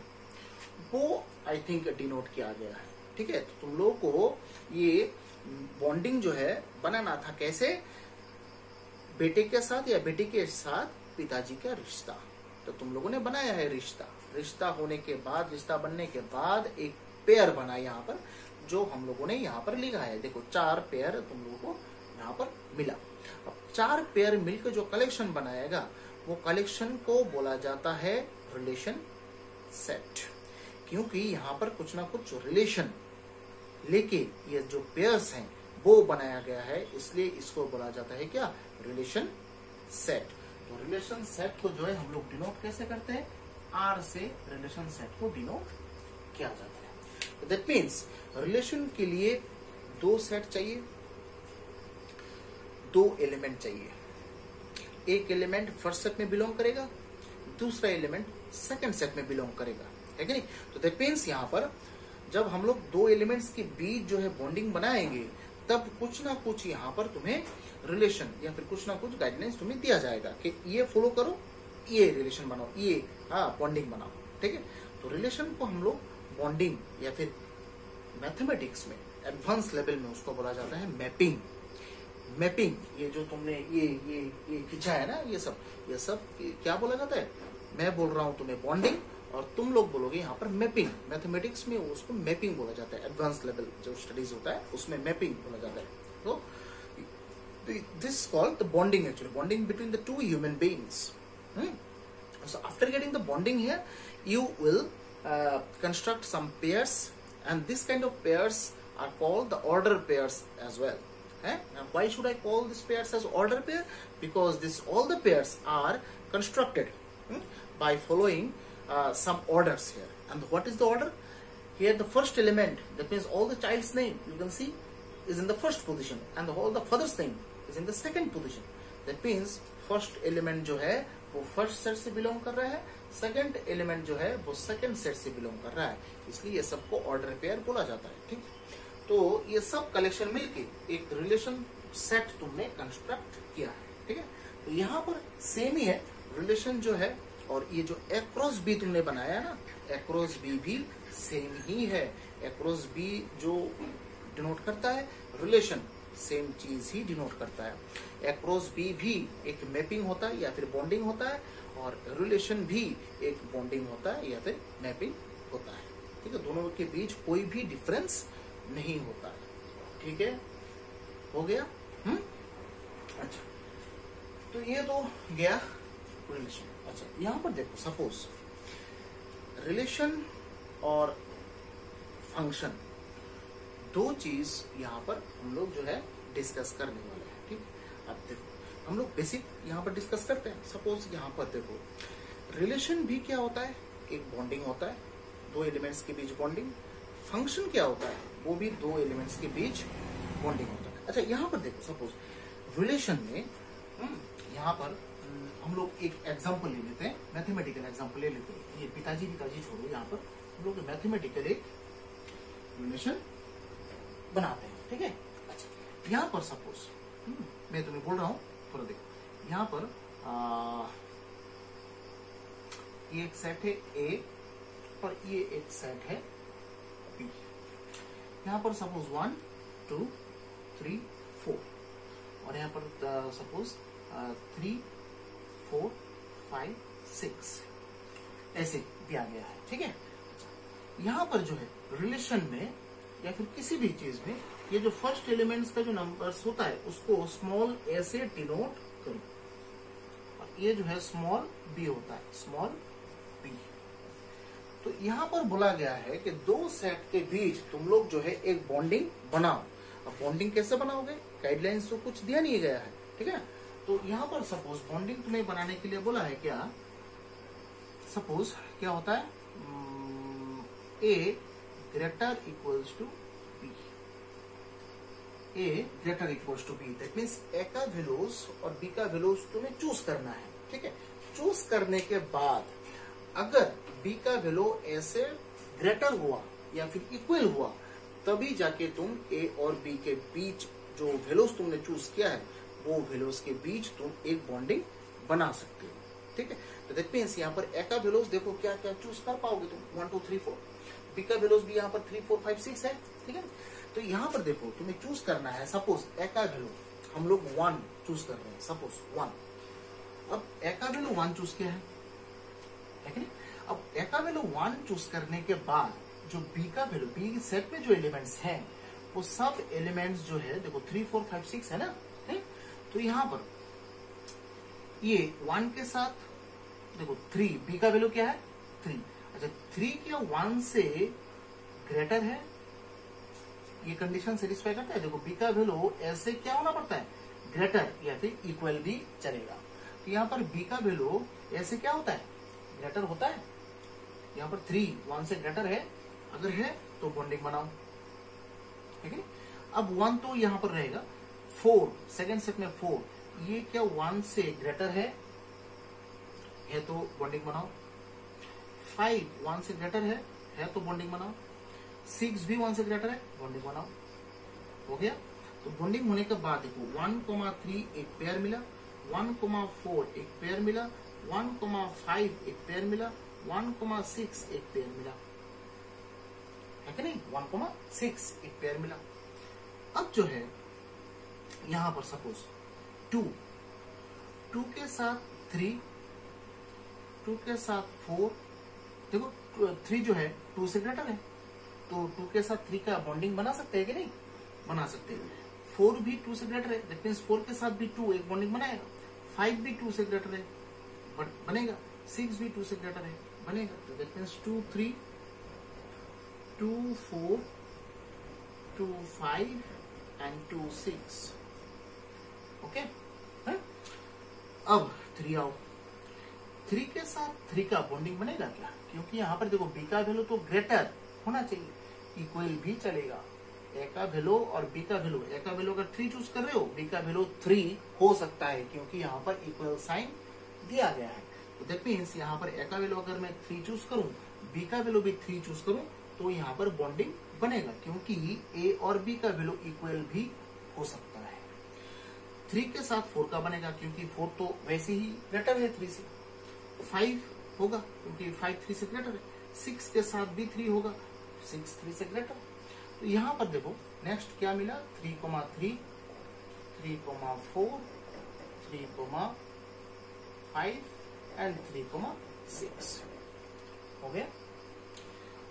वो आई थिंक डिनोट किया गया है, ठीक है। तो तुम लोगों को ये बॉन्डिंग जो है बनाना था, कैसे? बेटे के साथ या बेटी के साथ पिताजी का रिश्ता। तो तुम लोगों ने बनाया है रिश्ता, रिश्ता होने के बाद, रिश्ता बनने के बाद एक पेयर बना यहाँ पर, जो हम लोगों ने यहाँ पर लिखा है। देखो, चार पेयर तुम लोगों को यहाँ पर मिला। अब चार पेयर मिलकर जो कलेक्शन बनाएगा वो कलेक्शन को बोला जाता है रिलेशन सेट, क्योंकि यहाँ पर कुछ ना कुछ रिलेशन लेके ये जो पेयर्स हैं वो बनाया गया है, इसलिए इसको बोला जाता है क्या? Relation set. तो रिलेशन सेट को जो है हम लोग डिनोट कैसे करते हैं? R से रिलेशन सेट को डिनोट किया जाता है। दैट मीन्स रिलेशन के लिए दो सेट चाहिए, दो एलिमेंट चाहिए। एक एलिमेंट फर्स्ट सेट में बिलोंग करेगा, दूसरा एलिमेंट सेकंड सेट में बिलोंग करेगा, है कि नहीं। तो दैट मीन्स यहाँ पर जब हम लोग दो एलिमेंट्स के बीच जो है बॉन्डिंग बनाएंगे, तब कुछ ना कुछ यहाँ पर तुम्हें रिलेशन या फिर कुछ ना कुछ गाइडलाइंस तुम्हें दिया जाएगा कि ये फॉलो करो, ये रिलेशन बनाओ, ये बॉन्डिंग बनाओ, ठीक है। तो रिलेशन को हम लोग बॉन्डिंग या फिर मैथमेटिक्स में एडवांस लेवल में उसको बोला जाता है मैपिंग। मैपिंग, ये जो तुमने ये खींचा है ना, ये सब क्या बोला जाता है? मैं बोल रहा हूं तुम्हें बॉन्डिंग और तुम लोग बोलोगे यहाँ पर मैपिंग। मैथमेटिक्स में उसको मैपिंग बोला जाता है। एडवांस लेवल जो स्टडीज होता है उसमें मैपिंग बोला जाता है। तो this called the bonding, actually bonding between the two human beings. So after getting the bonding here, you will construct some pairs, and this kind of pairs are called the order pairs as well. And why should I call these pairs as order pair? Because all the pairs are constructed by following some orders here. And what is the order? Here the first element, that means all the child's name you can see is in the first position, and all the father's name is in the second position. That means first element जो है वो first set से belong कर रहा है, second element जो है वो सेकंड सेट से बिलोंग कर रहा है, इसलिए ये सबको ऑर्डर पेयर बोला जाता है, ठीक। तो ये सब कलेक्शन मिलके एक रिलेशन सेट तुमने कंस्ट्रक्ट किया है, ठीक है। तो यहाँ पर सेम ही है रिलेशन जो है, और ये जो ए क्रॉस बी तुमने बनाया ना, ए क्रॉस बी भी सेम ही है। ए क्रॉस बी जो डिनोट करता है रिलेशन, सेम चीज ही डिनोट करता है। अक्रॉस बी भी एक मैपिंग होता है या फिर बॉन्डिंग होता है, और रिलेशन भी एक बॉन्डिंग होता है या फिर मैपिंग होता है, ठीक है। दोनों के बीच कोई भी डिफरेंस नहीं होता है, ठीक है। हो गया? अच्छा, तो ये तो गया रिलेशन। अच्छा, यहां पर देखो, सपोज रिलेशन और फंक्शन, दो चीज यहाँ पर हम लोग जो है डिस्कस करने वाले हैं, ठीक। अब देखो, हम लोग बेसिक यहाँ पर डिस्कस करते हैं। सपोज यहाँ पर देखो, रिलेशन भी क्या होता है? एक बॉन्डिंग होता है, दो एलिमेंट्स के बीच बॉन्डिंग। फंक्शन क्या होता है? वो भी दो एलिमेंट्स के बीच बॉन्डिंग होता है। अच्छा, यहाँ पर देखो, सपोज रिलेशन में यहाँ पर हम लोग एक एग्जाम्पल ले लेते हैं, मैथमेटिकल एग्जाम्पल ले लेते हैं। ये पिताजी छोड़ो, यहाँ पर हम लोग मैथमेटिकल एक रिलेशन बनाते हैं, ठीक है। अच्छा, यहाँ पर सपोज मैं तुम्हें बोल रहा हूं, थोड़ा देखो, यहाँ पर ये एक सेट है ए और ये एक सेट है बी। यहाँ पर सपोज 1 2 3 4, और यहाँ पर सपोज 3 4 5 6 ऐसे दिया गया है, ठीक है। यहाँ पर जो है रिलेशन में या फिर किसी भी चीज में, ये जो फर्स्ट एलिमेंट्स का जो नंबर्स होता है उसको स्मॉल ए से डिनोट करो, और ये जो है स्मॉल बी होता है, स्मॉल बी। तो यहाँ पर बोला गया है कि दो सेट के बीच तुम लोग जो है एक बॉन्डिंग बनाओ। अब बॉन्डिंग कैसे बनाओगे? गाइडलाइंस तो कुछ दिया नहीं गया है, ठीक है। तो यहाँ पर सपोज बॉन्डिंग तुम्हें बनाने के लिए बोला है क्या, सपोज क्या होता है, A greater equals to B, A greater equals to B. That means A का वैल्यूज और बी का वैल्यूज तुम्हें चूज करना है, ठीक है। चूज करने के बाद अगर बी का वैल्यू ए से ग्रेटर हुआ या फिर इक्वल हुआ, तभी जाके तुम ए और बी के बीच जो वैल्यूज तुमने चूज किया है वो वैल्यूज के बीच तुम एक बॉन्डिंग बना सकते हो, ठीक है। तो दैट मीन्स यहाँ पर ए का वैल्यूज देखो क्या क्या चूज कर पाओगे तुम, 1 2 3 4। बी का वैल्यूज भी यहाँ पर 3 4 5 6 है, ठीक है। तो यहाँ पर देखो तुम्हें चूज करना है, सपोज ए का वैल्यू हम लोग 1 चूज कर रहे हैं, सपोज 1। अब ए का वैल्यू 1 चूज किया है, ठीक है। अब ए का वैल्यू 1 चूज करने के बाद जो बी का वैल्यू, बी सेट में जो एलिमेंट्स हैं वो सब एलिमेंट्स जो है देखो 3 4 5 6 है ना, है? तो यहाँ पर ये 1 के साथ देखो 3, बी का वैल्यू क्या है 3। अच्छा, 3 क्या 1 से ग्रेटर है? ये कंडीशन सेटिस्फाई करता है। देखो बी का वैल्यू ऐसे क्या होना पड़ता है, ग्रेटर या फिर इक्वल भी चलेगा। तो यहाँ पर बी का वैल्यू ऐसे क्या होता है, ग्रेटर होता है। यहाँ पर 3 1 से ग्रेटर है, अगर है तो बॉन्डिंग बनाओ, ठीक है। अब 1 तो यहां पर रहेगा, 4 सेकेंड स्टेप में 4, ये क्या 1 से ग्रेटर है तो बॉन्डिंग बनाओ। 5 1 से ग्रेटर है तो बॉन्डिंग बनाओ। 6 भी 1 से ग्रेटर है, बॉन्डिंग बनाओ। हो गया। तो बॉन्डिंग होने के बाद देखो 1,3 एक पेयर मिला, 1,4 एक पेयर मिला, 1,5 एक पेयर मिला, 1,6 एक पेयर मिला, है कि नहीं। 1,6 एक पेयर मिला। अब जो है यहां पर सपोज 2 के साथ 3, 2 के साथ 4, देखो 3 जो है 2 से ग्रेटर है, तो 2 के साथ 3 का बॉन्डिंग बना सकते हैं कि नहीं, बना सकते हैं। 4 भी 2 से ग्रेटर है, दैट मींस 4 के साथ भी 2 एक बॉन्डिंग बनाएगा। 5 भी 2 से ग्रेटर है, बट बनेगा। 6 भी 2 से ग्रेटर है, बनेगा। तो दैट मींस 2 3, 2 4, 2 5 एंड 2 6। ओके। अब 3 आओ, 3 के साथ 3 का बॉन्डिंग बनेगा क्या, क्योंकि यहां पर देखो बी का वैल्यू तो ग्रेटर होना चाहिए, इक्वल भी चलेगा। ए का वैल्यू और बी का वैल्यू, ए का वैल्यू अगर 3 चूज कर रहे हो, बी का वैल्यू 3 हो सकता है, क्योंकि यहाँ पर इक्वल साइन दिया गया है। तो दैट मीन्स यहाँ पर ए का वैल्यू अगर मैं 3 चूज करूं, बी का वैल्यू भी 3 चूज करूं, तो यहाँ पर बॉन्डिंग बनेगा, क्योंकि ए और बी का वैल्यू इक्वल भी हो सकता है। 3 के साथ 4 का बनेगा, क्योंकि 4 तो वैसे ही ग्रेटर है 3 से। 5 होगा, क्योंकि 5 3 से ग्रेटर है। 6 के साथ भी 3 होगा, 6 3 से ग्रेटर। तो यहां पर देखो नेक्स्ट क्या मिला, 3,3, 3,4, 3,5 एंड 3,6 हो गया।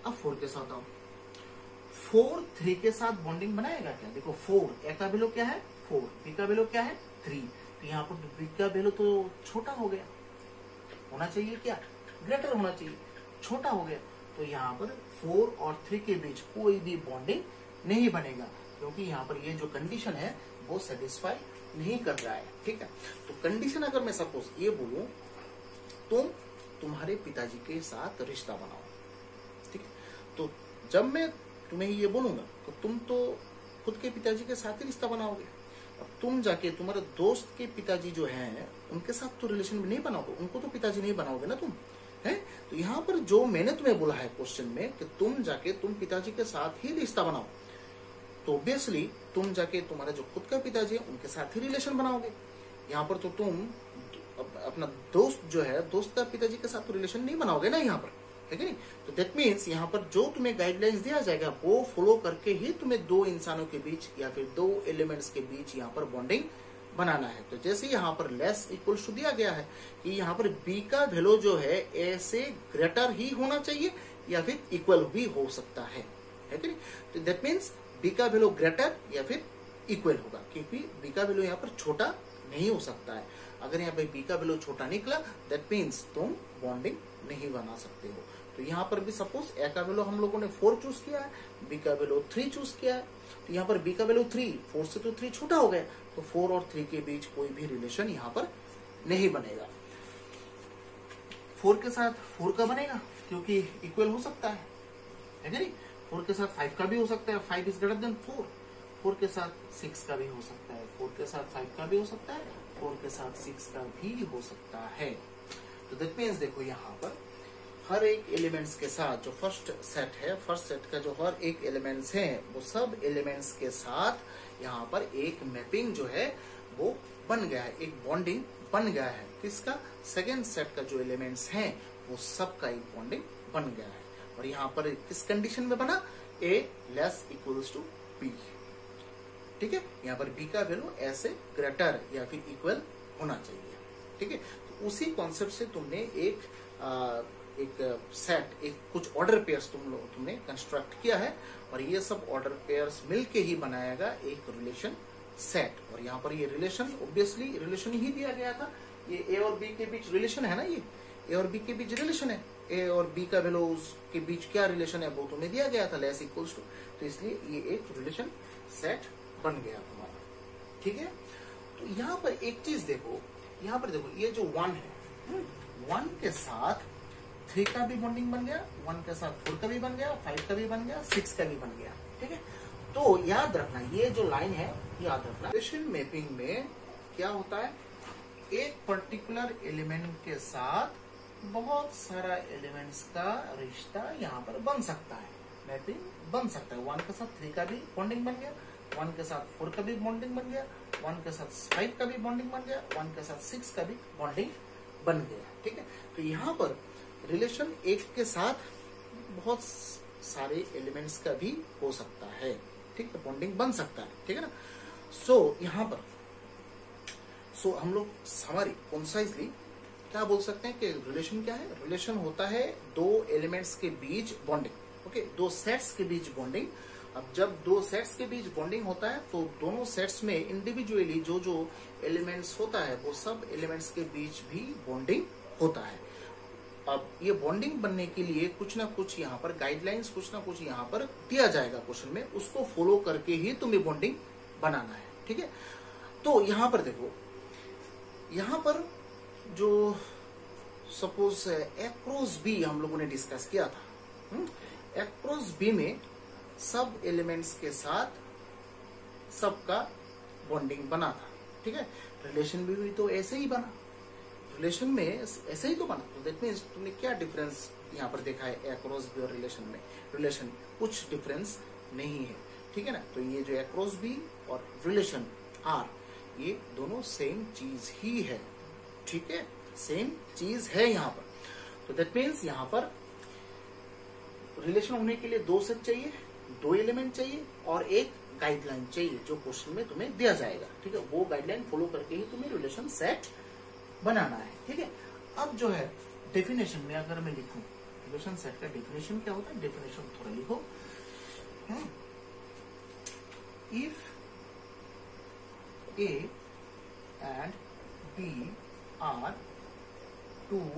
अब 4 के साथ आओ, 4 3 के साथ बॉन्डिंग बनाएगा क्या, देखो 4 ए का वैल्यू क्या है 4, बी का वैल्यू क्या है 3, तो यहाँ पर बी का वैल्यू तो छोटा हो गया, होना चाहिए क्या, ग्रेटर होना चाहिए, छोटा हो गया। तो यहाँ पर 4 और 3 के बीच कोई भी बॉन्डिंग नहीं बनेगा, क्योंकि यहाँ पर ये जो कंडीशन है वो सेटिस्फाई नहीं कर रहा है, ठीक है। तो कंडीशन अगर मैं सपोज ये बोलूं, तुम तुम्हारे पिताजी के साथ रिश्ता बनाओ, ठीक है। तो जब मैं तुम्हें ये बोलूंगा तो तुम तो खुद के पिताजी के साथ ही रिश्ता बनाओगे। अब तुम जाके तुम्हारे दोस्त के पिताजी जो हैं उनके साथ तो रिलेशन नहीं बनाओगे, उनको तो पिताजी नहीं बनाओगे ना तुम, है। तो यहाँ पर जो मैंने तुम्हें बोला है क्वेश्चन में कि तुम जाके तुम पिताजी के साथ ही रिश्ता बनाओ, तो ऑब्वियसली तुम जाके तुम्हारा जो खुद का पिताजी है उनके साथ ही रिलेशन बनाओगे। यहाँ पर तो तुम अपना दोस्त जो है दोस्त का पिताजी के साथ तो रिलेशन नहीं बनाओगे ना यहाँ पर, है कि नहीं। तो दैट मीन्स यहाँ पर जो तुम्हें गाइडलाइंस दिया जाएगा वो फॉलो करके ही तुम्हें दो इंसानों के बीच या फिर दो एलिमेंट्स के बीच यहाँ पर बॉन्डिंग बनाना है। तो जैसे यहाँ पर लेस इक्वल टू दिया गया है कि यहाँ पर बी का वैल्यू जो है ए से ग्रेटर ही होना चाहिए या फिर इक्वल भी हो सकता है कि नहीं। तो दैट मीन्स बी का वैल्यू ग्रेटर या फिर इक्वल होगा, क्योंकि बी का वैल्यू यहाँ पर छोटा नहीं हो सकता है। अगर यहाँ पे बी का वैल्यू छोटा निकला दैट मीन्स तुम बॉन्डिंग नहीं बना सकते हो। तो यहाँ पर भी सपोज ए का वैल्यू हम लोगों ने 4 चूज किया है, बी का वैल्यू 3 चूज किया है, तो यहाँ पर बी का वैल्यू 3, 4 से तो 3 छोटा हो गया, तो 4 और 3 के बीच कोई भी रिलेशन यहाँ पर नहीं बनेगा। 4 के साथ 4 का बनेगा क्योंकि इक्वल हो सकता है कि नहीं। 4 के साथ 5 का भी हो सकता है, 5 इज ग्रेटर देन 4। 4 के साथ 6 का भी हो सकता है, 4 के साथ 5 का भी हो सकता है, 4 के साथ 6 का भी हो सकता है। तो दैट मीन्स देखो यहाँ पर हर एक एलिमेंट्स के साथ जो फर्स्ट सेट है, फर्स्ट सेट का जो हर एक एलिमेंट्स है वो सब एलिमेंट्स के साथ यहाँ पर एक मैपिंग जो है वो बन गया है, एक बॉन्डिंग बन गया है। किसका, सेकेंड सेट का जो एलिमेंट्स हैं वो सब का एक बॉन्डिंग बन गया है। और यहाँ पर किस कंडीशन में बना, ए लेस इक्वल्स टू बी, ठीक है। यहाँ पर बी का वैल्यू ए से ग्रेटर या फिर इक्वल होना चाहिए, ठीक है। तो उसी कॉन्सेप्ट से तुमने एक सेट, एक कुछ ऑर्डर पेयर्स तुमने कंस्ट्रक्ट किया है, और ये सब ऑर्डर पेयर्स मिलके ही बनाएगा एक रिलेशन सेट। और यहाँ पर ये रिलेशन ऑब्वियसली रिलेशन ही दिया गया था, ये ए और बी के बीच रिलेशन है ना, ये ए और बी के बीच रिलेशन है, ए और बी का वैल्यूज के बीच क्या रिलेशन है वो तुम्हें दिया गया था, लेस इक्वल्स टू। तो इसलिए ये एक रिलेशन सेट बन गया तुम्हारा, ठीक है। तो यहाँ पर एक चीज देखो, यहाँ पर देखो ये जो 1 है, 1 के साथ 3 का भी बॉन्डिंग बन गया, 1 के साथ 4 का भी बन गया, 5 का भी बन गया, 6 का भी बन गया। ठीक है, तो याद रखना ये जो लाइन है याद रखना। रिलेशन मैपिंग में क्या होता है, एक पर्टिकुलर एलिमेंट के साथ बहुत सारा एलिमेंट्स का रिश्ता यहाँ पर बन सकता है, मैपिंग बन सकता है। 1 के साथ 3 का भी बॉन्डिंग बन गया, 1 के साथ 4 का भी बॉन्डिंग बन गया, 1 के साथ 5 का भी बॉन्डिंग बन गया, 1 के साथ 6 का भी बॉन्डिंग बन गया। ठीक है, तो यहाँ पर रिलेशन एक के साथ बहुत सारे एलिमेंट्स का भी हो सकता है। ठीक है, बॉन्डिंग बन सकता है। ठीक है ना। यहाँ पर हम लोग समरी कॉन्साइजली क्या बोल सकते हैं कि रिलेशन क्या है। रिलेशन होता है दो एलिमेंट्स के बीच बॉन्डिंग। ओके, दो सेट्स के बीच बॉन्डिंग। अब जब दो सेट्स के बीच बॉन्डिंग होता है तो दोनों सेट्स में इंडिविजुअली जो जो एलिमेंट्स होता है वो सब एलिमेंट्स के बीच भी बॉन्डिंग होता है। अब ये बॉन्डिंग बनने के लिए कुछ ना कुछ यहाँ पर गाइडलाइंस, कुछ ना कुछ यहाँ पर दिया जाएगा क्वेश्चन में, उसको फॉलो करके ही तुम्हें बॉन्डिंग बनाना है। ठीक है, तो यहाँ पर देखो, यहाँ पर जो सपोज एक्रॉस बी हम लोगों ने डिस्कस किया था, एक्रॉस बी में सब एलिमेंट्स के साथ सबका बॉन्डिंग बना था। ठीक है, रिलेशन भी तो ऐसे ही बना, रिलेशन में ऐसे ही तो बना। तो दैट मीन्स तुमने क्या डिफरेंस यहाँ पर देखा है एक्रॉस बी और रिलेशन में? रिलेशन कुछ डिफरेंस नहीं है। ठीक है ना। तो ये जो एक्रॉस बी और रिलेशन आर, ये दोनों सेम चीज ही है। ठीक है, सेम चीज है यहाँ पर। तो दैट मीन्स यहाँ पर रिलेशन होने के लिए दो सेट चाहिए, दो एलिमेंट चाहिए और एक गाइडलाइन चाहिए जो क्वेश्चन में तुम्हें दिया जाएगा। ठीक है, वो गाइडलाइन फॉलो करके ही तुम्हें रिलेशन सेट बनाना है। ठीक है, अब जो है डेफिनेशन में अगर मैं लिखूं रिलेशन सेट का डेफिनेशन क्या होता है, डेफिनेशन थोड़ा लिखो। If A and B are two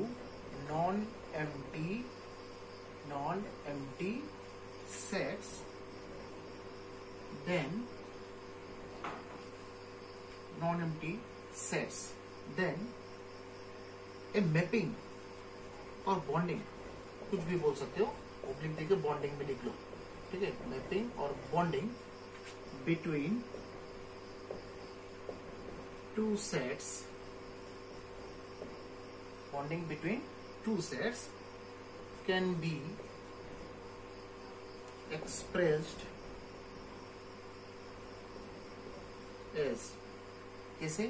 non-empty sets, then a mapping और बॉन्डिंग, कुछ भी बोल सकते हो, ओब्लिक देके बॉन्डिंग में लिख लो। ठीक है, मैपिंग और bonding between two sets, bonding between two sets can be expressed as, कैसे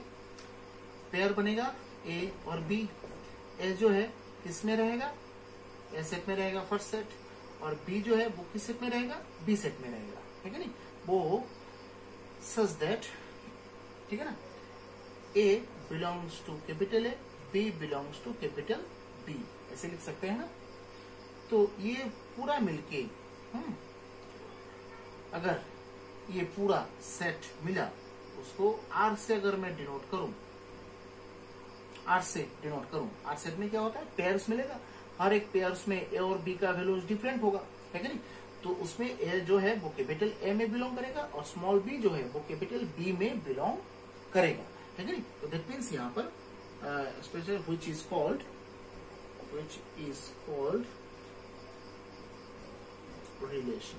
पेयर बनेगा A और B। A जो है किस में रहेगा, A सेट में रहेगा फर्स्ट सेट, और B जो है वो किस सेट में रहेगा, B सेट में रहेगा। ठीक है नहीं, वो सच दैट, ठीक है ना, A belongs to capital A, B belongs to capital B, ऐसे लिख सकते हैं ना। तो ये पूरा मिलके अगर ये पूरा सेट मिला, उसको R से अगर मैं डिनोट करूं, R सेट में क्या होता है, पेयर्स मिलेगा। हर एक पेयर्स में A और B का वैल्यूज डिफरेंट होगा, है कि नहीं। तो उसमें A जो है वो कैपिटल A में बिलोंग करेगा और स्मॉल b जो है वो कैपिटल B में बिलोंग करेगा, है कि नहीं। तो दैट मीन्स यहाँ पर special which is called relation,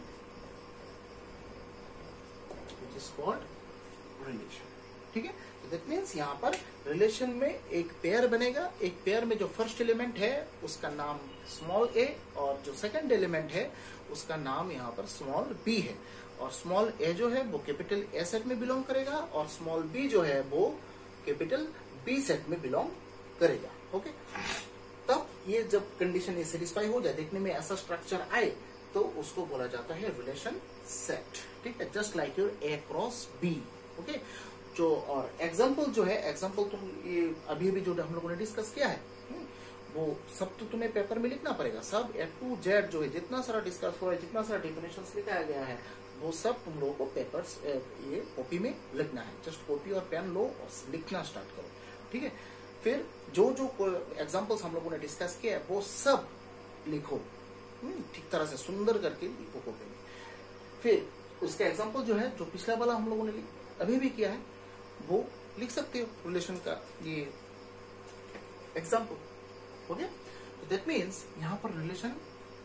ठीक है। तो दैट मीन्स यहाँ पर रिलेशन में एक पेयर बनेगा, एक पेयर में जो फर्स्ट एलिमेंट है उसका नाम स्मॉल a और जो सेकंड एलिमेंट है उसका नाम यहाँ पर स्मॉल b है, और स्मॉल a जो है वो कैपिटल A सेट में बिलोंग करेगा और स्मॉल b जो है वो कैपिटल B सेट में बिलोंग करेगा। ओके, तब ये जब कंडीशन ये सेटिस्फाई हो जाए, देखने में ऐसा स्ट्रक्चर आए, तो उसको बोला जाता है रिलेशन सेट। ठीक है, just like your A cross B। Okay, जो और एग्जाम्पल जो है, एग्जाम्पल तो ये अभी भी जो हम लोगों ने डिस्कस किया है वो सब तो तुम्हें पेपर में लिखना पड़ेगा। सब A to Z जो है, जितना सारा डिस्कस हुआ है, जितना सारा डेफिनेशंस लिखाया गया है, वो सब तुम लोगों को पेपर्स ये कॉपी में लिखना है। जस्ट कॉपी और पेन लो और लिखना स्टार्ट करो, ठीक है। फिर जो जो एग्जाम्पल्स हम लोगों ने डिस्कस किया है वो सब लिखो, ठीक तरह से सुंदर करके लिखो कॉपी में। फिर उसका एग्जाम्पल जो है, जो पिछला वाला हम लोगों ने अभी भी किया है, वो लिख सकते हो रिलेशन का ये एग्जाम्पल। ओके, दैट मीन्स यहाँ पर रिलेशन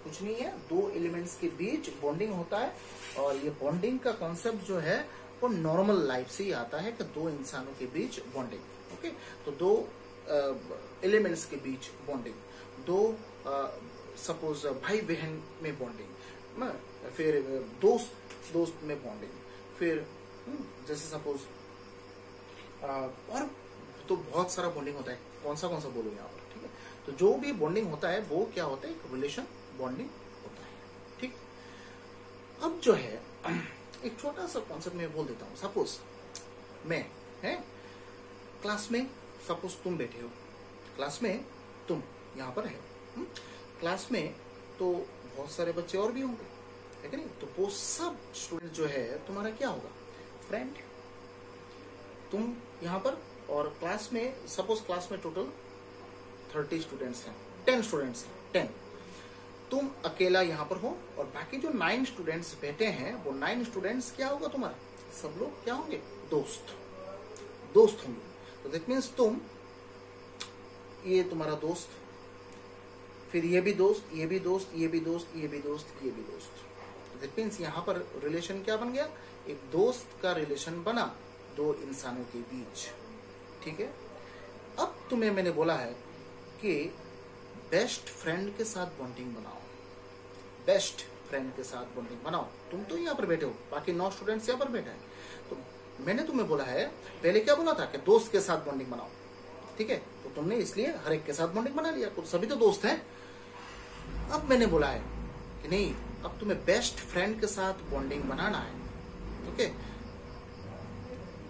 कुछ नहीं है, दो एलिमेंट्स के बीच बॉन्डिंग होता है। और ये बॉन्डिंग का कॉन्सेप्ट जो है वो नॉर्मल लाइफ से ही आता है कि दो इंसानों के बीच बॉन्डिंग। ओके, तो दो एलिमेंट्स के बीच बॉन्डिंग, दो सपोज भाई बहन में बॉन्डिंग, फिर दोस्त दोस्त में बॉन्डिंग, फिर जैसे सपोज और तो बहुत सारा बॉन्डिंग होता है, कौन सा बोलूं यहाँ पर, ठीक है। तो जो भी बॉन्डिंग होता है वो क्या होता है, एक रिलेशन बॉन्डिंग होता है, ठीक। अब जो है एक छोटा सा कॉन्सेप्ट मैं बोल देता हूँ। सपोज मैं है क्लास में, सपोज तुम बैठे हो क्लास में, तुम यहाँ पर है क्लास में, तो बहुत सारे बच्चे और भी होंगे, है कि नहीं। तो वो सब स्टूडेंट जो है तुम्हारा क्या होगा, फ्रेंड। तुम यहाँ पर और क्लास में, सपोज क्लास में टोटल 30 स्टूडेंट्स हैं, 10 स्टूडेंट्स हैं, 10। तुम अकेला यहाँ पर हो और बाकी जो 9 स्टूडेंट्स बैठे हैं वो 9 स्टूडेंट्स क्या होगा तुम्हारा, सब लोग क्या होंगे, दोस्त होंगे। तो दैट मीन्स तुम, ये तुम्हारा दोस्त, फिर ये भी दोस्त, ये भी दोस्त, ये भी दोस्त, ये भी दोस्त, ये भी दोस्त। दैट मीन्स यहाँ पर रिलेशन क्या बन गया, एक दोस्त का रिलेशन बना दो इंसानों के बीच, ठीक है। अब तुम्हें मैंने बोला है कि बेस्ट फ्रेंड के साथ बॉन्डिंग बनाओ, बेस्ट फ्रेंड के साथ बॉन्डिंग बनाओ। तुम तो यहाँ पर बैठे हो, बाकी 9 स्टूडेंट्स यहाँ पर बैठे हैं। तो मैंने तुम्हें बोला है, पहले क्या बोला था कि दोस्त के साथ बॉन्डिंग बनाओ, ठीक है। तो तुमने इसलिए हर एक के साथ बॉन्डिंग बना लिया, तो सभी तो दोस्त हैं। अब मैंने बोला है कि नहीं, अब तुम्हें बेस्ट फ्रेंड के साथ बॉन्डिंग बनाना है, ओके।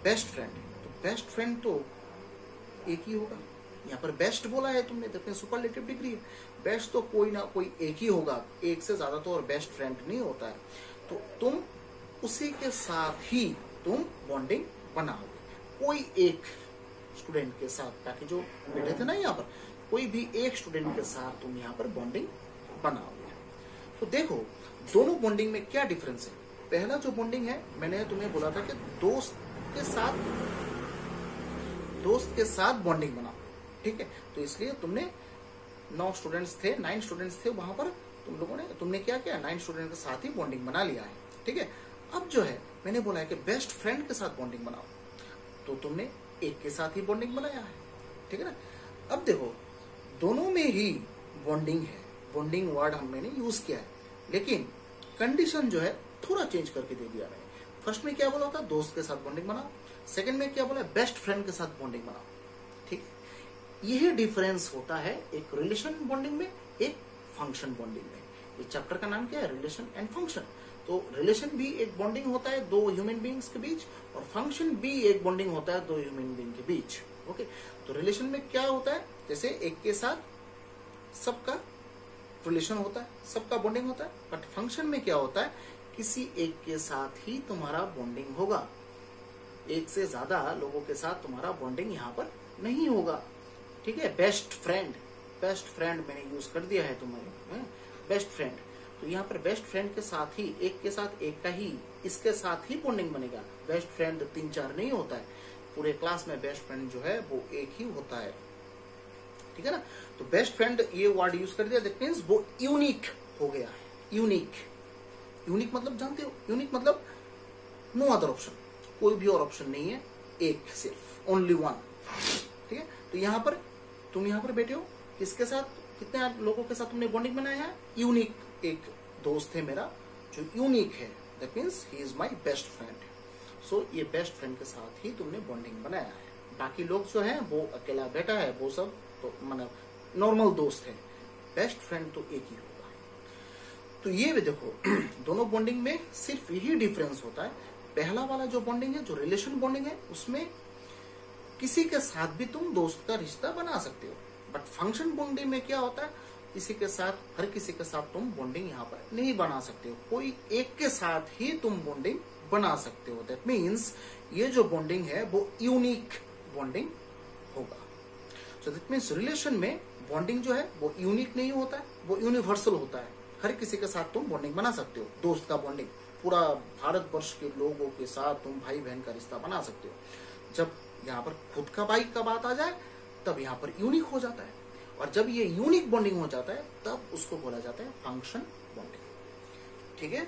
बेस्ट फ्रेंड, तो बेस्ट फ्रेंड तो एक ही होगा। यहाँ पर बेस्ट बोला है तुमने, तो सुपरलेटिव डिग्री है, बेस्ट तो कोई ना कोई एक ही होगा, एक से ज्यादा तो और बेस्ट फ्रेंड नहीं होता है। तो तुम उसी के साथ ही तुम बॉन्डिंग बनाओगे, कोई एक स्टूडेंट के साथ, ताकि जो बैठे थे ना यहाँ पर, कोई भी एक स्टूडेंट के साथ तुम यहाँ पर बॉन्डिंग बनाओगे। तो देखो दोनों बॉन्डिंग में क्या डिफरेंस है। पहला जो बॉन्डिंग है, मैंने तुम्हें बोला था कि दोस्त के साथ बॉन्डिंग बनाओ, ठीक है। तो इसलिए तुमने 9 स्टूडेंट्स थे, 9 स्टूडेंट्स थे वहां पर, तुमने क्या किया, 9 स्टूडेंट के साथ ही बॉन्डिंग बना लिया है, ठीक है। अब जो है मैंने बोला है कि बेस्ट फ्रेंड के साथ बॉन्डिंग बनाओ, तो तुमने एक के साथ ही बॉन्डिंग बनाया है, ठीक है ना। अब देखो दोनों में ही बॉन्डिंग है, बॉन्डिंग वर्ड मैंने यूज किया है, लेकिन कंडीशन जो है थोड़ा चेंज करके दे दिया मैंने। फर्स्ट में क्या बोला था, दोस्त के साथ बॉन्डिंग बनाओ, सेकंड में क्या बोला, बेस्ट फ्रेंड के साथ बॉन्डिंग बनाओ, ठीक। यही डिफरेंस होता है एक रिलेशन बॉन्डिंग में, एक फंक्शन बॉन्डिंग में। इस चैप्टर का नाम क्या है, रिलेशन एंड फंक्शन। तो रिलेशन भी एक बॉन्डिंग होता है दो ह्यूमन बीइंग्स के बीच, और फंक्शन भी एक बॉन्डिंग होता है दो ह्यूमन बीइंग के बीच, ओके। तो रिलेशन में क्या होता है, जैसे एक के साथ सबका रिलेशन होता है, सबका बॉन्डिंग होता है, बट फंक्शन में क्या होता है, किसी एक के साथ ही तुम्हारा बॉन्डिंग होगा, एक से ज्यादा लोगों के साथ तुम्हारा बॉन्डिंग यहाँ पर नहीं होगा, ठीक है। बेस्ट फ्रेंड मैंने यूज कर दिया है तुम्हारे, बेस्ट फ्रेंड। तो यहाँ पर बेस्ट फ्रेंड के साथ ही, एक के साथ एक का ही, इसके साथ ही बॉन्डिंग बनेगा। बेस्ट फ्रेंड 3-4 नहीं होता है, पूरे क्लास में बेस्ट फ्रेंड जो है वो एक ही होता है, ठीक है ना। तो बेस्ट फ्रेंड ये वर्ड यूज कर दिया, दैट मीन्स वो यूनिक हो गया है। यूनिक मतलब जानते हो, यूनिक मतलब नो अदर ऑप्शन, कोई भी और ऑप्शन नहीं है, एक सिर्फ ओनली वन, ठीक है। तो यहाँ पर तुम यहाँ पर बैठे हो, किसके साथ, कितने लोगों के साथ तुमने बॉन्डिंग बनाया है, यूनिक एक दोस्त है मेरा जो यूनिक है, that means he is my best friend. So ये बेस्ट फ्रेंड के साथ ही तुमने बॉन्डिंग बनाया है। बाकी लोग जो है वो अकेला बैठा है, वो सब तो मतलब नॉर्मल दोस्त है, बेस्ट फ्रेंड तो एक ही होगा। तो ये भी देखो दोनों बॉन्डिंग में सिर्फ यही डिफरेंस होता है। पहला वाला जो बॉन्डिंग है, जो रिलेशन बॉन्डिंग है, उसमें किसी के साथ भी तुम दोस्त का रिश्ता बना सकते हो, बट फंक्शन बॉन्डिंग में क्या होता है, किसी के साथ, हर किसी के साथ तुम बॉन्डिंग यहाँ पर नहीं बना सकते हो, कोई एक के साथ ही तुम बॉन्डिंग बना सकते हो। दैट मीन्स ये जो बॉन्डिंग है वो यूनिक बॉन्डिंग होगा। सो दैट मीन्स रिलेशन में बॉन्डिंग जो है वो यूनिक नहीं होता है, वो यूनिवर्सल होता है। हर किसी के साथ तुम बॉन्डिंग बना सकते हो, दोस्त का बॉन्डिंग पूरा भारतवर्ष के लोगों के साथ तुम भाई बहन का रिश्ता बना सकते हो। जब यहाँ पर खुद का भाई का बात आ जाए तब यहाँ पर यूनिक हो जाता है। और जब ये यूनिक बॉन्डिंग हो जाता है तब उसको बोला जाता है फंक्शन बॉन्डिंग। ठीक है,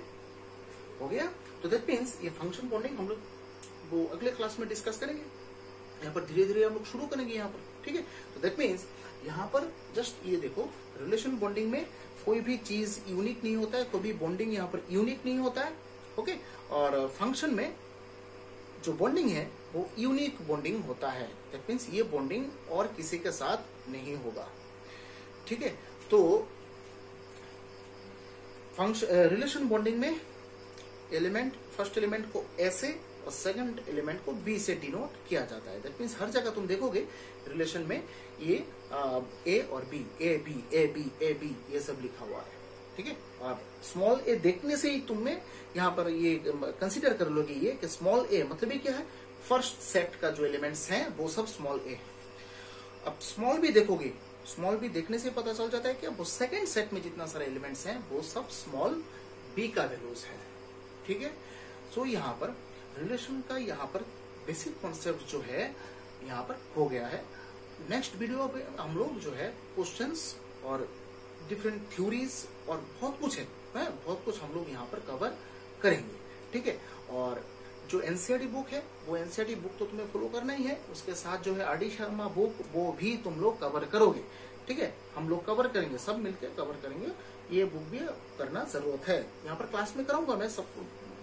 हो गया। तो दैट मीन्स ये फंक्शन बॉन्डिंग हम लोग वो अगले क्लास में डिस्कस करेंगे। यहाँ पर धीरे धीरे हम लोग शुरू करेंगे यहाँ पर। ठीक है, तो दैट मीन्स यहाँ पर जस्ट ये देखो, रिलेशन बॉन्डिंग में कोई भी चीज यूनिक नहीं होता है, कोई भी बॉन्डिंग यहाँ पर यूनिक नहीं होता है। ओके, और फंक्शन में जो बॉन्डिंग है वो यूनिक बॉन्डिंग होता है। दैट मीन्स ये बॉन्डिंग और किसी के साथ नहीं होगा। ठीक है, तो फंक्शन रिलेशन बॉन्डिंग में एलिमेंट, फर्स्ट एलिमेंट को ए से और सेकंड एलिमेंट को बी से डिनोट किया जाता है। दैट मीन्स हर जगह तुम देखोगे रिलेशन में ये ए और B, A B A B A B ये सब लिखा हुआ है। ठीक है, और स्मॉल ए देखने से ही तुम्हें यहाँ पर ये कंसीडर कर लोगे ये कि स्मॉल ए मतलब ये क्या है, फर्स्ट सेट का जो एलिमेंट्स हैं वो सब स्मॉल ए। अब स्मॉल बी देखोगे, स्मॉल बी देखने से पता चल जाता है कि वो सेकंड सेट में जितना सारे एलिमेंट्स हैं वो सब स्मॉल बी का वैल्यूज है। ठीक है, सो यहाँ पर रिलेशन का यहाँ पर बेसिक कॉन्सेप्ट जो है यहाँ पर हो गया है। नेक्स्ट वीडियो पे हम लोग जो है क्वेश्चंस और डिफरेंट थ्योरीज और बहुत कुछ है बहुत कुछ हम लोग यहाँ पर कवर करेंगे। ठीक है, और जो एनसीईआरटी बुक है वो एनसीईआरटी बुक तो तुम्हें फॉलो करना ही है, उसके साथ जो है आर.डी. शर्मा बुक वो भी तुम लोग कवर करोगे। ठीक है, हम लोग कवर करेंगे, सब मिलकर कवर करेंगे। ये बुक भी करना जरूरत है। यहाँ पर क्लास में कराऊंगा मैं, सब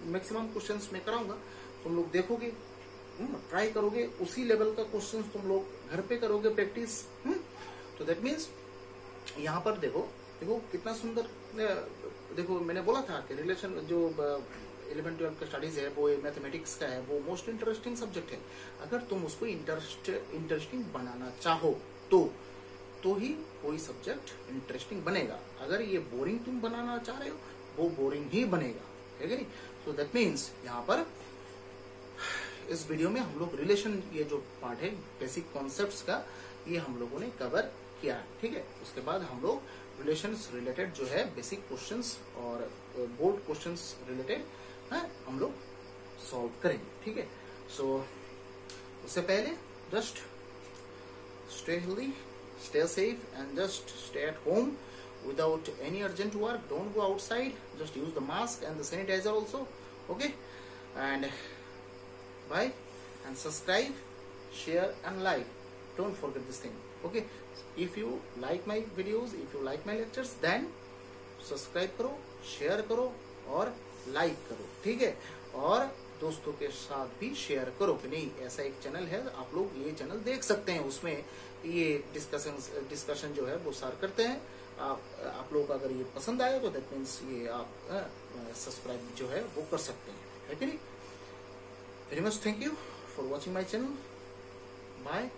मैक्सिमम क्वेश्चंस में कराऊंगा, तुम लोग देखोगे, ट्राई करोगे, उसी लेवल का क्वेश्चंस तुम लोग घर पे करोगे प्रैक्टिस। तो दैट मीन्स यहाँ पर देखो देखो कितना सुंदर। देखो मैंने बोला था कि रिलेशन जो 11-12 का स्टडीज है वो मैथमेटिक्स का है, वो मोस्ट इंटरेस्टिंग सब्जेक्ट है। अगर तुम उसको इंटरेस्टिंग बनाना चाहो तो ही कोई सब्जेक्ट इंटरेस्टिंग बनेगा। अगर ये बोरिंग तुम बनाना चाह रहे हो वो बोरिंग ही बनेगा, है कि नहीं। तो दैट मीन्स यहाँ पर इस वीडियो में हम लोग रिलेशन, ये जो पार्ट है बेसिक कॉन्सेप्ट्स का, ये हम लोगों ने कवर किया है। ठीक है, उसके बाद हम लोग रिलेशंस रिलेटेड जो है बेसिक क्वेश्चंस और बोर्ड क्वेश्चंस रिलेटेड हम लोग सॉल्व करेंगे। ठीक है, सो उससे पहले just stay healthy, stay safe and just stay at home without any urgent work. Don't go outside, just use the mask and the sanitizer also. Okay, and bye, and subscribe, share and like, don't forget this thing. Okay, if you like my videos, if you like my lectures, then subscribe करो, share करो और like करो। ठीक है, और दोस्तों के साथ भी शेयर करो कि नहीं ऐसा एक चैनल है, आप लोग ये चैनल देख सकते हैं, उसमें ये डिस्कशन जो है वो सार करते हैं। आप लोग अगर ये पसंद आए तो दैट मीन्स ये आप सब्सक्राइब जो है वो कर सकते हैं, है कि नहीं। Very much thank you for watching my channel. Bye.